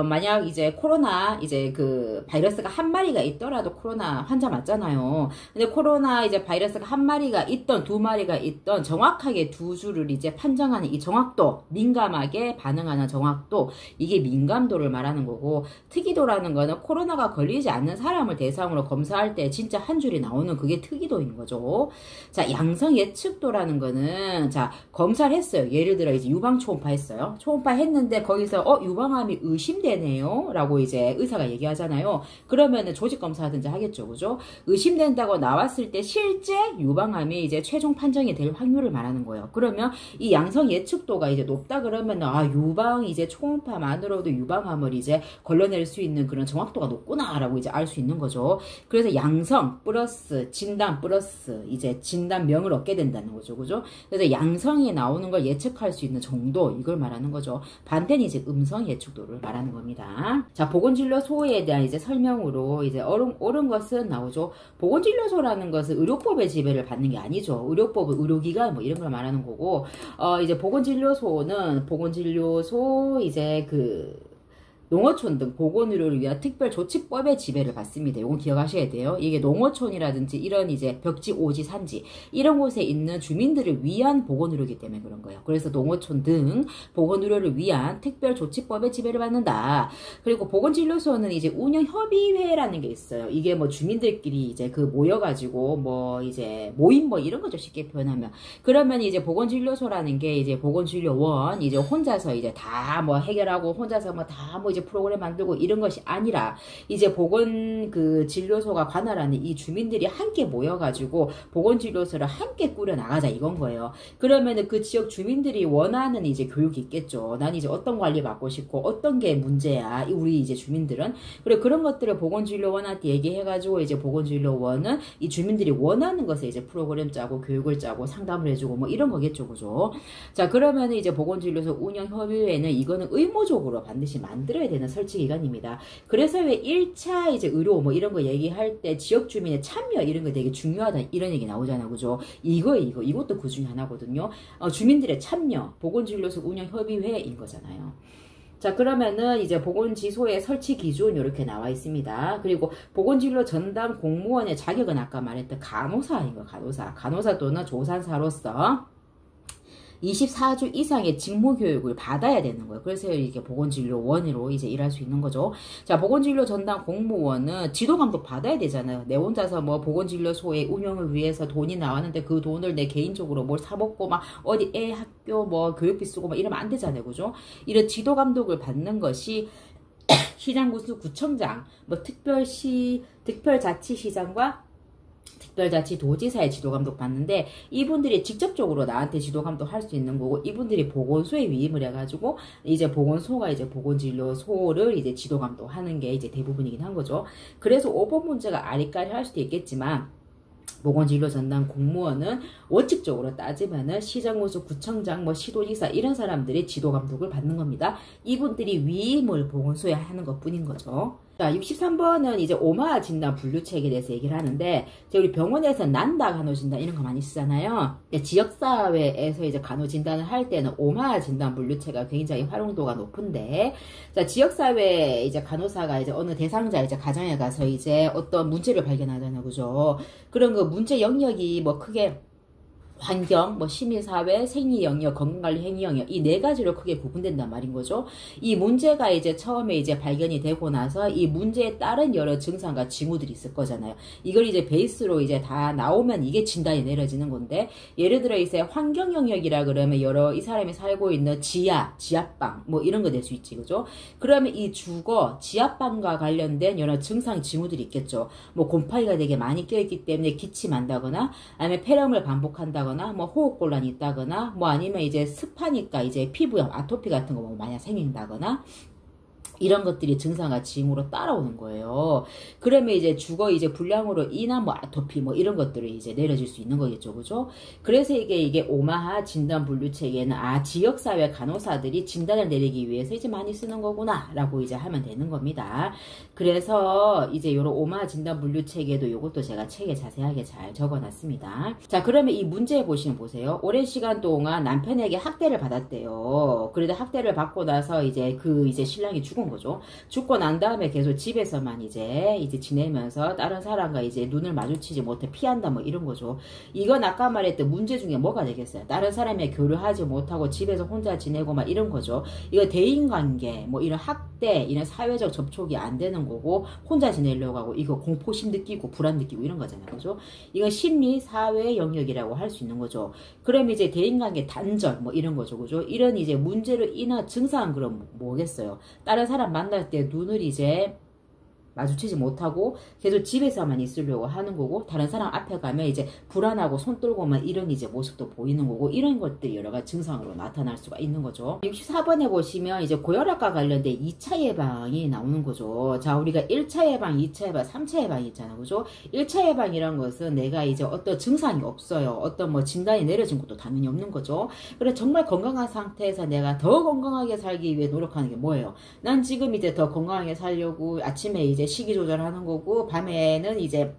만약 이제 코로나 이제 그 바이러스가 한 마리가 있더라도 코로나 환자 맞잖아요. 근데 코로나 이제 바이러스가 한 마리가 있던 두 마리가 있던 정확하게 두 줄을 이제 판정하는 이 정확도, 민감하게 반응하는 정확도, 이게 민감도를 말하는 거고, 특이도라는 거는 코로나가 걸리지 않는 사람을 대상으로 검사할 때 진짜 한 줄이 나오는 그게 특이도인 거죠. 자, 양성 예측도라는 거는, 자, 검사를 했어요. 예를 들어 이제 유방 초음파 했어요. 초음파 했는데 거기서 유방암이 의심되네요 라고 이제 의사가 얘기하잖아요. 그러면은 조직 검사하든지 하겠죠. 그죠? 의심된다고 나왔을 때 실제 유방암이 이제 최종 판정이 될 확률을 말하는 거예요. 그러면 이 양성 예측도가 이제 높다 그러면 유방 이제 초음파만으로도 유방암을 이제 걸러낼 수 있는 그런 정확도가 높구나라고 이제 알 수 있는 거죠. 그래서 양성 플러스 진단 플러스 이제 진단명을 얻게 된다는 거죠. 그죠? 그래서 양성이 나오는 걸 예측할 수 있는 정도, 이걸 말하는 거죠. 반대는 이제 음성 예측도를 말하는 겁니다. 자, 보건진료소에 대한 이제 설명으로 이제 옳은 것은 나오죠. 보건진료소라는 것은 의료법의 지배를 받는 게 아니죠. 의료법은 의료기관 뭐 이런 걸 말하는 거고, 이제 보건진료소는 보건진료소 이제 그 농어촌 등 보건의료를 위한 특별조치법의 지배를 받습니다. 이건 기억하셔야 돼요. 이게 농어촌이라든지 이런 이제 벽지, 오지, 산지 이런 곳에 있는 주민들을 위한 보건의료이기 때문에 그런 거예요. 그래서 농어촌 등 보건의료를 위한 특별조치법의 지배를 받는다. 그리고 보건진료소는 이제 운영협의회라는 게 있어요. 이게 뭐 주민들끼리 이제 그 모여가지고 뭐 이제 모임 뭐 이런 거죠. 쉽게 표현하면. 그러면 이제 보건진료소라는 게 이제 보건진료원 이제 혼자서 이제 다 뭐 해결하고 혼자서 뭐 다 뭐 이제 프로그램 만들고 이런 것이 아니라 이제 보건 그 진료소가 관할하는 이 주민들이 함께 모여가지고 보건진료소를 함께 꾸려 나가자 이건 거예요. 그러면은 그 지역 주민들이 원하는 이제 교육이 있겠죠. 난 이제 어떤 관리 받고 싶고 어떤 게 문제야 우리 이제 주민들은. 그리고 그런 것들을 보건진료원한테 얘기해가지고 이제 보건진료원은 이 주민들이 원하는 것에 이제 프로그램 짜고 교육을 짜고 상담을 해주고 뭐 이런 거겠죠. 그죠? 자, 그러면은 이제 보건진료소 운영협의회는 이거는 의무적으로 반드시 만들어야 되는 설치기관입니다. 그래서 왜 1차 이제 의료 뭐 이런 거 얘기할 때 지역 주민의 참여 이런 거 되게 중요하다 이런 얘기 나오잖아요. 그죠? 이것도 그 중에 하나거든요. 주민들의 참여, 보건진료소 운영협의회인 거잖아요. 자, 그러면은 이제 보건지소의 설치 기준 이렇게 나와 있습니다. 그리고 보건진료 전담 공무원의 자격은 아까 말했던 간호사인 거, 간호사 또는 조산사로서 24주 이상의 직무교육을 받아야 되는 거예요. 그래서 이게 보건진료원으로 이제 일할 수 있는 거죠. 자, 보건진료 전담 공무원은 지도감독 받아야 되잖아요. 내 혼자서 뭐 보건진료소의 운영을 위해서 돈이 나왔는데 그 돈을 내 개인적으로 뭘 사먹고 막 어디 애 학교 뭐 교육비 쓰고 막 이러면 안 되잖아요. 그죠? 이런 지도감독을 받는 것이 시장군수 구청장, 뭐 특별자치시장과 특별자치도지사의 지도감독 받는데 이분들이 직접적으로 나한테 지도감독 할 수 있는 거고 이분들이 보건소에 위임을 해가지고 이제 보건소가 이제 보건진료소를 이제 지도감독 하는 게 이제 대부분이긴 한 거죠. 그래서 5번 문제가 아리까리 할 수도 있겠지만 보건진료 전담 공무원은 원칙적으로 따지면은 시장군수, 구청장, 뭐 시도지사 이런 사람들이 지도감독을 받는 겁니다. 이분들이 위임을 보건소에 하는 것 뿐인 거죠. 자, 63번은 이제 오마 진단 분류책에 대해서 얘기를 하는데, 우리 병원에서 난다 간호진단 이런 거 많이 쓰잖아요. 지역사회에서 이제 간호진단을 할 때는 오마 진단 분류체가 굉장히 활용도가 높은데, 자, 지역사회 이제 간호사가 이제 어느 대상자 이제 가정에 가서 이제 어떤 문제를 발견하잖아요. 그죠? 그런 그 문제 영역이 뭐 크게 환경, 뭐 시민사회, 생리영역, 건강관리 행위영역 이 네 가지로 크게 구분된단 말인 거죠. 이 문제가 이제 처음에 이제 발견이 되고 나서 이 문제에 따른 여러 증상과 징후들이 있을 거잖아요. 이걸 이제 베이스로 이제 다 나오면 이게 진단이 내려지는 건데 예를 들어 이제 환경 영역이라 그러면 여러 이 사람이 살고 있는 지하방 뭐 이런 거 될 수 있지, 그죠? 그러면 이 주거, 지하방과 관련된 여러 증상, 징후들이 있겠죠. 뭐 곰팡이가 되게 많이 껴있기 때문에 기침한다거나 아니면 폐렴을 반복한다거나 뭐 호흡곤란이 있다거나 뭐 아니면 이제 습하니까 이제 피부염, 아토피 같은 거 뭐 만약 생긴다거나 이런 것들이 증상과 징후로 따라오는 거예요. 그러면 이제 주거 이제 불량으로 인한 뭐 아토피 뭐 이런 것들이 이제 내려질 수 있는 거겠죠. 그죠? 그래서 이게 오마하 진단 분류 체계는 지역사회 간호사들이 진단을 내리기 위해서 이제 많이 쓰는 거구나 라고 이제 하면 되는 겁니다. 그래서 이제 요런 오마하 진단 분류 체계도 요것도 제가 책에 자세하게 잘 적어놨습니다. 자, 그러면 이 문제 보시면 보세요. 오랜 시간 동안 남편에게 학대를 받았대요. 그래도 학대를 받고 나서 이제 이제 신랑이 죽은 거죠. 죽고 난 다음에 계속 집에서만 이제 지내면서 다른 사람과 이제 눈을 마주치지 못해 피한다 뭐 이런 거죠. 이건 아까 말했던 문제 중에 뭐가 되겠어요? 다른 사람이 교류하지 못하고 집에서 혼자 지내고 막 이런 거죠. 이거 대인관계 뭐 이런 학대 이런 사회적 접촉이 안 되는 거고 혼자 지내려고 하고 이거 공포심 느끼고 불안 느끼고 이런 거잖아요. 그죠? 이건 심리 사회 영역이라고 할 수 있는 거죠. 그럼 이제 대인관계 단절 뭐 이런 거죠. 그죠? 이런 이제 문제로 인한 증상은 그럼 뭐겠어요? 다른 사람 만날 때 눈을 이제 마주치지 못하고 계속 집에서만 있으려고 하는 거고 다른 사람 앞에 가면 이제 불안하고 손 떨고만 이런 이제 모습도 보이는 거고 이런 것들이 여러 가지 증상으로 나타날 수가 있는 거죠. 64번에 보시면 이제 고혈압과 관련된 2차 예방이 나오는 거죠. 자, 우리가 1차 예방, 2차 예방, 3차 예방이 있잖아요. 그죠? 1차 예방이란 것은 내가 이제 어떤 증상이 없어요. 어떤 뭐 진단이 내려진 것도 당연히 없는 거죠. 그래서 정말 건강한 상태에서 내가 더 건강하게 살기 위해 노력하는 게 뭐예요? 난 지금 이제 더 건강하게 살려고 아침에 이제 식이 조절하는 거고 밤에는 이제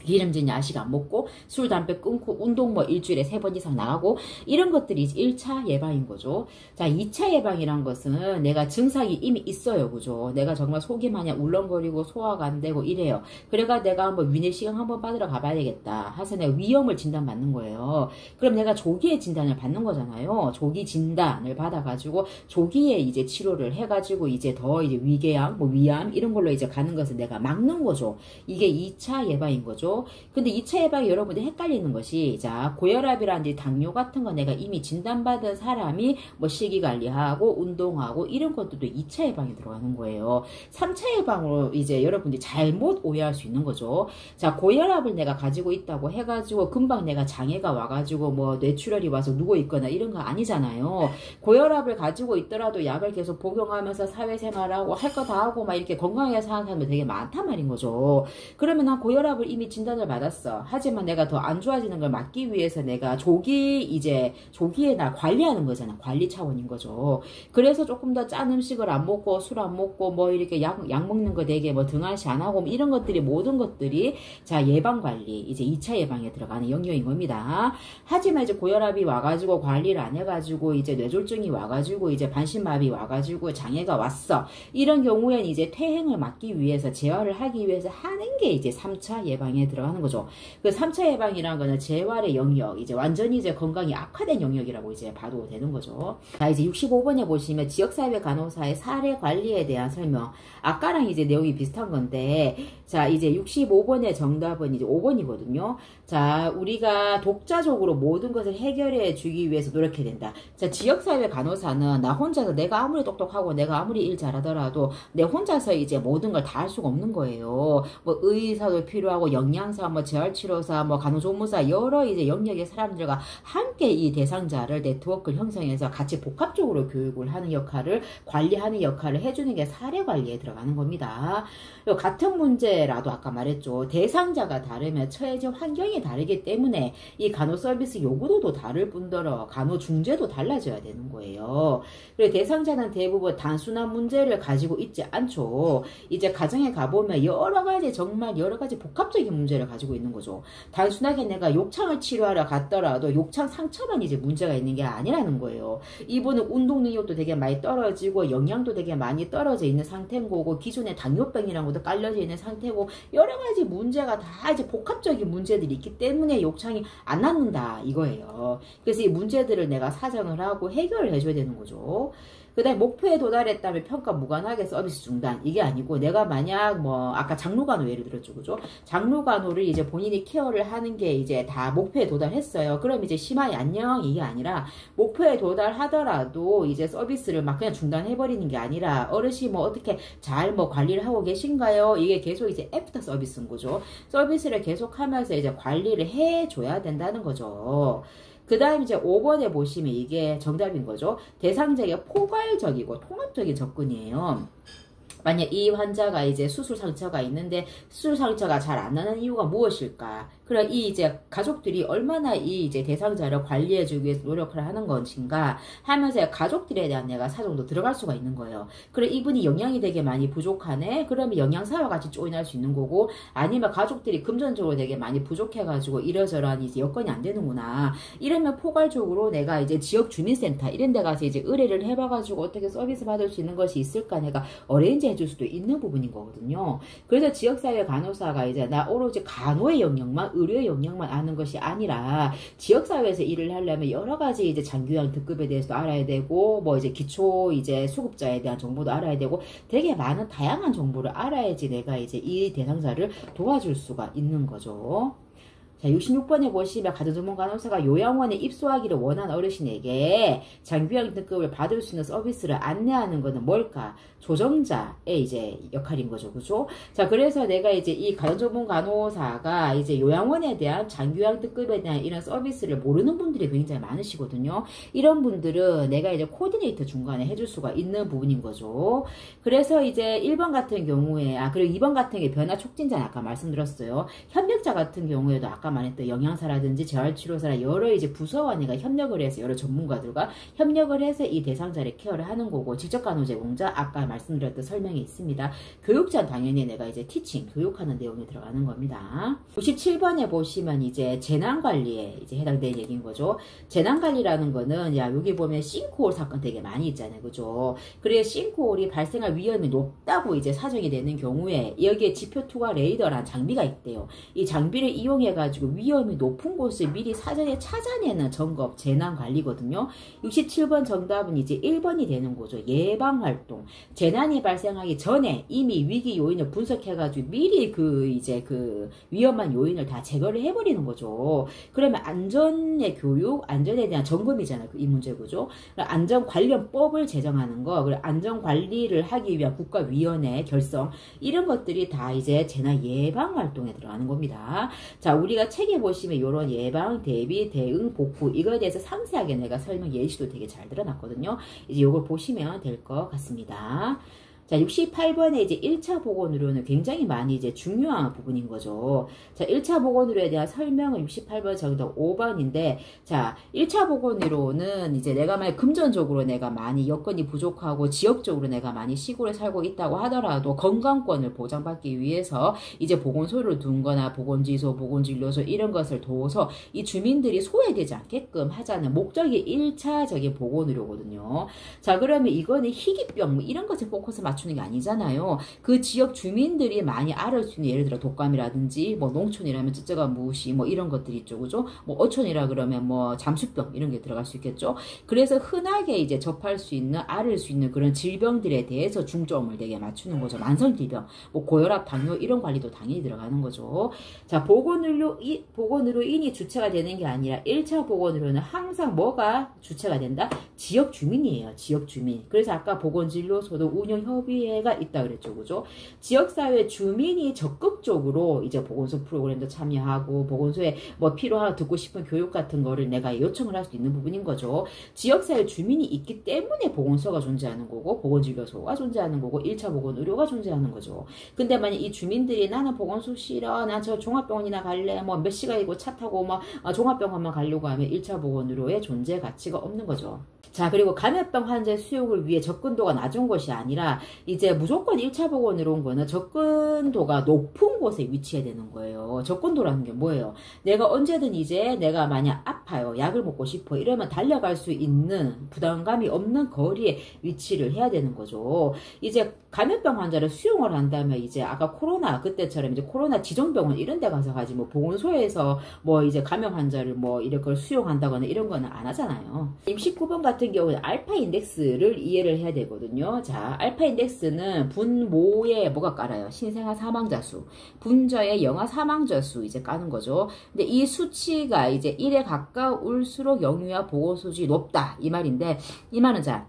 기름진 야식 안 먹고 술 담배 끊고 운동 뭐 일주일에 3번 이상 나가고 이런 것들이 1차 예방인 거죠. 자, 2차 예방이란 것은 내가 증상이 이미 있어요. 그죠? 내가 정말 속이 마냥 울렁거리고 소화가 안 되고 이래요. 그래가 내가 한번 위내시경 한번 받으러 가봐야 되겠다 해서 내가 위염을 진단받는 거예요. 그럼 내가 조기에 진단을 받는 거잖아요. 조기 진단을 받아가지고 조기에 이제 치료를 해가지고 이제 더 이제 위궤양 뭐 위암 이런 걸로 이제 가는 것을 내가 막는 거죠. 이게 2차 예방인 거죠. 근데 2차 예방이 여러분들이 헷갈리는 것이 자 고혈압이라든지 당뇨 같은 거 내가 이미 진단받은 사람이 뭐 식이관리하고 운동하고 이런 것들도 2차 예방에 들어가는 거예요. 3차 예방으로 이제 여러분들이 잘못 오해할 수 있는 거죠. 자 고혈압을 내가 가지고 있다고 해가지고 금방 내가 장애가 와가지고 뭐 뇌출혈이 와서 누워있거나 이런 거 아니잖아요. 고혈압을 가지고 있더라도 약을 계속 복용하면서 사회생활하고 할 거 다 하고 막 이렇게 건강하게 사는 사람들 되게 많단 말인 거죠. 그러면 난 고혈압을 이미 진단을 받았어. 하지만 내가 더 안 좋아지는 걸 막기 위해서 내가 조기에 나 관리하는 거잖아. 관리 차원인 거죠. 그래서 조금 더 짠 음식을 안 먹고 술 안 먹고 뭐 이렇게 약 먹는 거 되게 뭐 등한시 안 하고 뭐 이런 것들이 모든 것들이 자 예방 관리 이제 2차 예방에 들어가는 영역인 겁니다. 하지만 이제 고혈압이 와가지고 관리를 안 해가지고 이제 뇌졸중이 와가지고 이제 반신마비 와가지고 장애가 왔어. 이런 경우에는 이제 퇴행을 막기 위해서 재활을 하기 위해서 하는 게 이제 3차 예방에 들어가는 거죠. 그 3차 예방이라는 거는 재활의 영역, 이제 완전히 이제 건강이 악화된 영역이라고 이제 봐도 되는 거죠. 자, 이제 65번에 보시면 지역사회 간호사의 사례 관리에 대한 설명. 아까랑 이제 내용이 비슷한 건데, 자, 이제 65번의 정답은 이제 5번이거든요. 자, 우리가 독자적으로 모든 것을 해결해 주기 위해서 노력해야 된다. 자, 지역사회 간호사는 나 혼자서 내가 아무리 똑똑하고 내가 아무리 일 잘하더라도 내 혼자서 이제 모든 걸 다 할 수가 없는 거예요. 뭐 의사도 필요하고 영양사, 뭐 재활치료사, 뭐 간호조무사 여러 이제 영역의 사람들과 함께 이 대상자를 네트워크를 형성해서 같이 복합적으로 교육을 하는 역할을 관리하는 역할을 해주는 게 사례 관리에 들어가는 겁니다. 같은 문제라도 아까 말했죠. 대상자가 다르면 처해진 환경이 다르기 때문에 이 간호 서비스 요구도도 다를 뿐더러 간호 중재도 달라져야 되는 거예요. 그리고 대상자는 대부분 단순한 문제를 가지고 있지 않죠. 이제 가정에 가보면 정말 여러 가지 복합적인 문제를 가지고 있는 거죠. 단순하게 내가 욕창을 치료하러 갔더라도 욕창 상처만 이제 문제가 있는 게 아니라는 거예요. 이분은 운동 능력도 되게 많이 떨어지고 영양도 되게 많이 떨어져 있는 상태인 거고 기존에 당뇨병이라는 것도 깔려져 있는 상태고 여러 가지 문제가 다 이제 복합적인 문제들이 있기 때문에 욕창이 안 낫는다 이거예요. 그래서 이 문제들을 내가 사정을 하고 해결을 해줘야 되는 거죠. 그 다음에 목표에 도달했다면 평가 무관하게 서비스 중단. 이게 아니고 내가 만약 뭐 아까 장로간호 예를 들었죠. 그죠? 장로간호를 이제 본인이 케어를 하는 게 이제 다 목표에 도달했어요. 그럼 이제 심하게 안녕 이게 아니라 목표에 도달하더라도 이제 서비스를 막 그냥 중단해버리는 게 아니라 어르신 뭐 어떻게 잘 뭐 관리를 하고 계신가요? 이게 계속 이제 애프터 서비스인 거죠. 서비스를 계속하면서 이제 관리를 해줘야 된다는 거죠. 그 다음 이제 5번에 보시면 이게 정답인 거죠. 대상자에게 포괄적이고 통합적인 접근이에요. 만약 이 환자가 이제 수술 상처가 있는데 수술 상처가 잘 안 나는 이유가 무엇일까? 그럼 이 이제 가족들이 얼마나 이 이제 대상자를 관리해주기 위해서 노력을 하는 것인가 하면서 가족들에 대한 내가 사정도 들어갈 수가 있는 거예요. 그래 이분이 영양이 되게 많이 부족하네. 그러면 영양사와 같이 조인할 수 있는 거고 아니면 가족들이 금전적으로 되게 많이 부족해가지고 이러저러한 이제 여건이 안 되는구나. 이러면 포괄적으로 내가 이제 지역 주민센터 이런 데 가서 이제 의뢰를 해봐가지고 어떻게 서비스 받을 수 있는 것이 있을까 내가 어레인지 해줄 수도 있는 부분인 거거든요. 그래서 지역사회 간호사가 이제 나 오로지 간호의 영역만 의료의 영역만 아는 것이 아니라 지역사회에서 일을 하려면 여러 가지 이제 장기요양 특급에 대해서도 알아야 되고 뭐 이제 기초 이제 수급자에 대한 정보도 알아야 되고 되게 많은 다양한 정보를 알아야지 내가 이제 이 대상자를 도와줄 수가 있는 거죠. 자, 66번에 보시면 가정전문 간호사가 요양원에 입소하기를 원한 어르신에게 장기요양 등급을 받을 수 있는 서비스를 안내하는 것은 뭘까? 조정자의 이제 역할인 거죠. 그죠? 자, 그래서 내가 이제 이 가정전문 간호사가 이제 요양원에 대한 장기요양 등급에 대한 이런 서비스를 모르는 분들이 굉장히 많으시거든요. 이런 분들은 내가 이제 코디네이터 중간에 해줄 수가 있는 부분인 거죠. 그래서 이제 1번 같은 경우에, 그리고 2번 같은 게 변화 촉진자는 아까 말씀드렸어요. 협력자 같은 경우에도 아까 말했던 영양사라든지 재활치료사라 여러 이제 부서와 내가 협력을 해서 여러 전문가들과 협력을 해서 이 대상자를 케어를 하는 거고 직접 간호 제공자 아까 말씀드렸던 설명이 있습니다. 교육자는 당연히 내가 이제 티칭 교육하는 내용이 들어가는 겁니다. 97번에 보시면 이제 재난관리에 이제 해당되는 얘기인 거죠. 재난관리라는 거는 야 여기 보면 싱크홀 사건 되게 많이 있잖아요. 그죠? 그래 싱크홀이 발생할 위험이 높다고 이제 사정이 되는 경우에 여기에 지표 투과 레이더라는 장비가 있대요. 이 장비를 이용해 가지고 위험이 높은 곳을 미리 사전에 찾아내는 점검 재난관리거든요. 67번 정답은 이제 1번이 되는 거죠. 예방활동. 재난이 발생하기 전에 이미 위기 요인을 분석해가지고 미리 이제 위험한 요인을 다 제거를 해버리는 거죠. 그러면 안전의 교육, 안전에 대한 점검이잖아요. 이 문제 구조. 안전관련법을 제정하는 거, 그리고 안전관리를 하기 위한 국가위원회 결성, 이런 것들이 다 이제 재난 예방활동에 들어가는 겁니다. 자, 우리가 책에 보시면 이런 예방, 대비, 대응, 복구 이거에 대해서 상세하게 내가 설명 예시도 되게 잘 들어놨거든요. 이제 이걸 보시면 될 것 같습니다. 자, 68번에 이제 1차 보건의료는 굉장히 많이 이제 중요한 부분인 거죠. 자, 1차 보건의료에 대한 설명은 68번 정답 5번인데, 자, 1차 보건의료는 이제 내가 만약 금전적으로 내가 많이 여건이 부족하고 지역적으로 내가 많이 시골에 살고 있다고 하더라도 건강권을 보장받기 위해서 이제 보건소를 둔거나 보건지소, 보건진료소 이런 것을 둬서 이 주민들이 소외되지 않게끔 하자는 목적이 1차적인 보건의료거든요. 자, 그러면 이거는 희귀병 뭐 이런 것에 포커스 맞추는 게 아니잖아요. 그 지역 주민들이 많이 알을 수 있는 예를 들어 독감이라든지 뭐 농촌이라면 쯔쯔가 무시 뭐 이런 것들이 있죠. 그죠? 뭐 어촌이라 그러면 뭐 잠수병 이런 게 들어갈 수 있겠죠. 그래서 흔하게 이제 접할 수 있는 앓을 수 있는 그런 질병들에 대해서 중점을 되게 맞추는 거죠. 만성질병, 뭐 고혈압, 당뇨 이런 관리도 당연히 들어가는 거죠. 자, 보건의료인이 주체가 되는 게 아니라 1차 보건의료는 항상 뭐가 주체가 된다? 지역 주민이에요. 지역 주민. 그래서 아까 보건진료소도 운영협의회가 있다 그랬죠. 그죠? 지역사회 주민이 적극적으로 이제 보건소 프로그램도 참여하고 보건소에 뭐 필요하고 듣고 싶은 교육 같은 거를 내가 요청을 할 수 있는 부분인 거죠. 지역사회 주민이 있기 때문에 보건소가 존재하는 거고 보건진료소가 존재하는 거고 1차 보건의료가 존재하는 거죠. 근데 만약 이 주민들이 나는 보건소 싫어, 난 저 종합병원이나 갈래, 뭐 몇 시간이고 차 타고 뭐 종합병원만 가려고 하면 1차 보건의료의 존재 가치가 없는 거죠. 자, 그리고 감염병 환자의 수용을 위해 접근도가 낮은 것이 아니라 이제 무조건 1차 보건으로 온 거는 접근도가 높은 곳에 위치해야 되는 거예요. 접근도라는 게 뭐예요? 내가 언제든 이제 내가 만약 아파요. 약을 먹고 싶어. 이러면 달려갈 수 있는 부담감이 없는 거리에 위치를 해야 되는 거죠. 이제 감염병 환자를 수용을 한다면 이제 아까 코로나 그때처럼 이제 코로나 지정병원 이런 데 가서 가지 뭐 보건소에서 뭐 이제 감염 환자를 뭐 이런 걸 수용한다거나 이런 거는 안 하잖아요. 19번 같은 경우는 알파 인덱스를 이해를 해야 되거든요. 자, 알파 인덱스는 분모에 뭐가 깔아요? 신생아 사망자 수, 분자의 영아 사망자 수 이제 까는 거죠. 근데 이 수치가 이제 1에 가까울수록 영유아 보건 수준이 높다 이 말인데 이 말은 자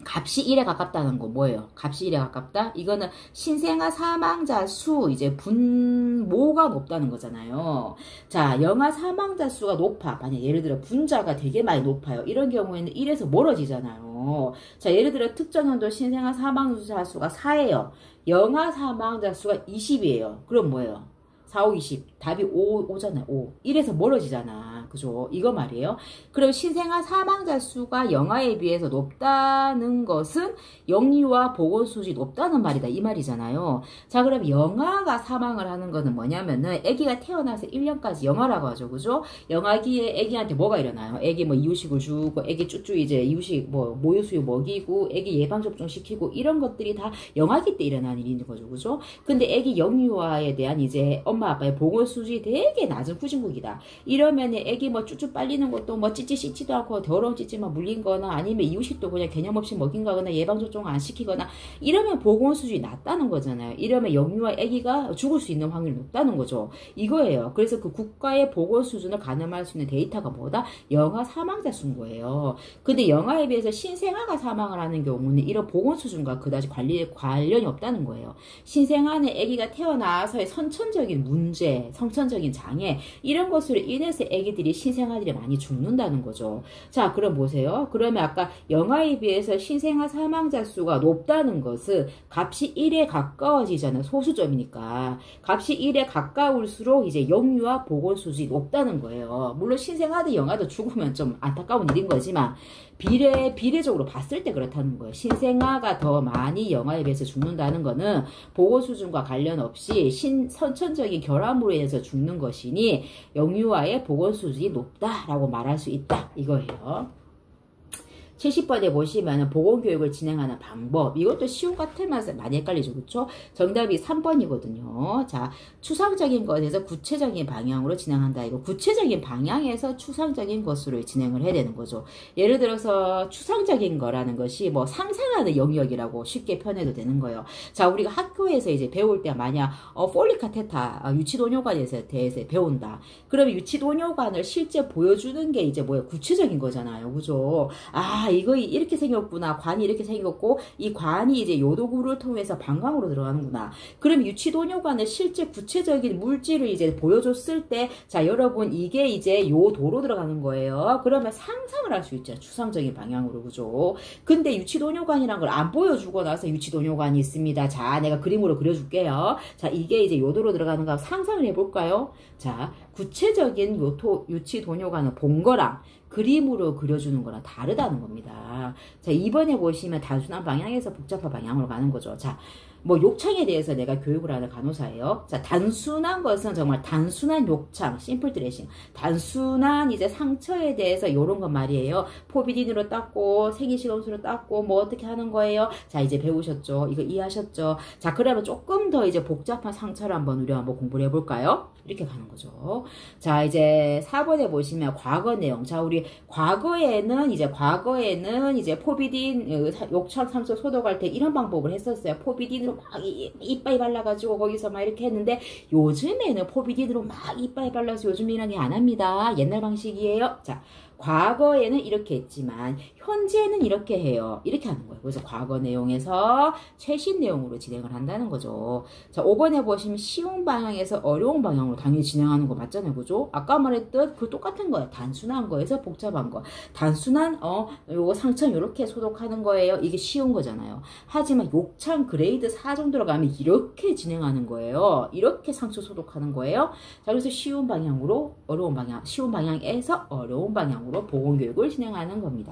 값이 1에 가깝다는 거 뭐예요? 값이 1에 가깝다? 이거는 신생아 사망자 수 이제 분모가 높다는 거잖아요. 자, 영아 사망자 수가 높아. 만약 예를 들어 분자가 되게 많이 높아요. 이런 경우에는 1에서 멀어지잖아요. 자, 예를 들어 특정 연도 신생아 사망자 수가 4예요. 영아 사망자 수가 20이에요. 그럼 뭐예요? 4, 5, 20. 답이 5잖아요. 5. 1에서 멀어지잖아. 그죠? 이거 말이에요. 그럼 신생아 사망자 수가 영아에 비해서 높다는 것은 영유아 보건 수준이 높다는 말이다. 이 말이잖아요. 자, 그럼 영아가 사망을 하는 거는 뭐냐면은 아기가 태어나서 1년까지 영아라고 하죠. 그죠? 영아기에 아기한테 뭐가 일어나요? 아기 뭐 이유식을 주고, 아기 쭈쭈 이제 이유식 뭐 모유수유 먹이고, 아기 예방접종 시키고, 이런 것들이 다 영아기 때 일어나는 일인 거죠. 그죠? 근데 아기 영유아에 대한 이제 엄마 아빠의 보건 수준이 되게 낮은 후진국이다. 이러면 애기 뭐 쭈쭈 빨리는 것도 뭐 찌찌 씻지도 않고 더러운 찌찌만 물린 거나 아니면 이유식도 그냥 개념 없이 먹인 거거나 예방접종 안 시키거나 이러면 보건 수준이 낮다는 거잖아요. 이러면 영유아 애기가 죽을 수 있는 확률이 높다는 거죠. 이거예요. 그래서 그 국가의 보건 수준을 가늠할 수 있는 데이터가 뭐다? 영아 사망자 수인 거예요. 근데 영아에 비해서 신생아가 사망을 하는 경우는 이런 보건 수준과 그다지 관련이 없다는 거예요. 신생아는 애기가 태어나서의 선천적인 문제, 성천적인 장애 이런 것으로 인해서 애기들이 신생아들이 많이 죽는다는 거죠. 자, 그럼 보세요. 그러면 아까 영아에 비해서 신생아 사망자 수가 높다는 것은 값이 1에 가까워지잖아요. 소수점이니까. 값이 1에 가까울수록 이제 영유아 보건 수준이 높다는 거예요. 물론 신생아도 영아도 죽으면 좀 안타까운 일인 거지만 비례적으로 봤을 때 그렇다는 거예요. 신생아가 더 많이 영아에 비해서 죽는다는 거는 보건 수준과 관련 없이 선천적인 결함으로 인해서 죽는 것이니 영유아의 보건 수준이 높다라고 말할 수 있다. 이거예요. 70번에 보시면 보건교육을 진행하는 방법. 이것도 쉬운 것 같으면서 많이 헷갈리죠. 그렇죠? 정답이 3번이거든요. 자, 추상적인 것에서 구체적인 방향으로 진행한다. 이거 구체적인 방향에서 추상적인 것으로 진행을 해야 되는 거죠. 예를 들어서 추상적인 거라는 것이 뭐 상상하는 영역이라고 쉽게 표현해도 되는 거예요. 자, 우리가 학교에서 이제 배울 때 만약 폴리카테타 유치도뇨관에 대해서 배운다. 그러면 유치도뇨관을 실제 보여주는 게 이제 뭐예요? 구체적인 거잖아요. 그죠? 아, 이거 이렇게 생겼구나. 관이 이렇게 생겼고 이 관이 이제 요도구를 통해서 방광으로 들어가는구나. 그럼 유치도뇨관을 실제 구체적인 물질을 이제 보여줬을 때 자, 여러분 이게 이제 요도로 들어가는 거예요. 그러면 상상을 할 수 있죠. 추상적인 방향으로. 그죠? 근데 유치도뇨관이란 걸 안 보여주고 나서 유치도뇨관이 있습니다. 자, 내가 그림으로 그려줄게요. 자, 이게 이제 요도로 들어가는 거 상상을 해볼까요? 자, 구체적인 유치도뇨관을 본 거랑 그림으로 그려주는 거랑 다르다는 겁니다. 자, 2번에 보시면 단순한 방향에서 복잡한 방향으로 가는 거죠. 자, 뭐 욕창에 대해서 내가 교육을 하는 간호사예요. 자, 단순한 것은 정말 단순한 욕창, 심플 드레싱. 단순한 이제 상처에 대해서 요런 것 말이에요. 포비딘으로 닦고 생리식염수로 닦고 뭐 어떻게 하는 거예요? 자, 이제 배우셨죠? 이거 이해하셨죠? 자, 그러면 조금 더 이제 복잡한 상처를 한번 우리 한번 공부를 해볼까요? 이렇게 가는 거죠. 자, 이제 4번에 보시면 과거 내용. 자, 우리 과거에는 이제 포비딘 욕창 상처 소독할 때 이런 방법을 했었어요. 포비딘으로 막 이빨 발라가지고 거기서 막 이렇게 했는데 요즘에는 포비딘으로 막 이빨 발라서 요즘 이렇게 안 합니다. 옛날 방식이에요. 자, 과거에는 이렇게 했지만 현재는 이렇게 해요. 이렇게 하는 거예요. 그래서 과거 내용에서 최신 내용으로 진행을 한다는 거죠. 자, 5번에 보시면 쉬운 방향에서 어려운 방향으로 당연히 진행하는 거 맞잖아요. 그죠? 아까 말했던 그 똑같은 거예요. 단순한 거에서 복잡한 거. 단순한 요거 상처 이렇게 소독하는 거예요. 이게 쉬운 거잖아요. 하지만 욕창 그레이드 4 정도로 가면 이렇게 진행하는 거예요. 이렇게 상처 소독하는 거예요. 자, 그래서 쉬운 방향으로 어려운 방향, 쉬운 방향에서 어려운 방향으로 보건교육을 진행하는 겁니다.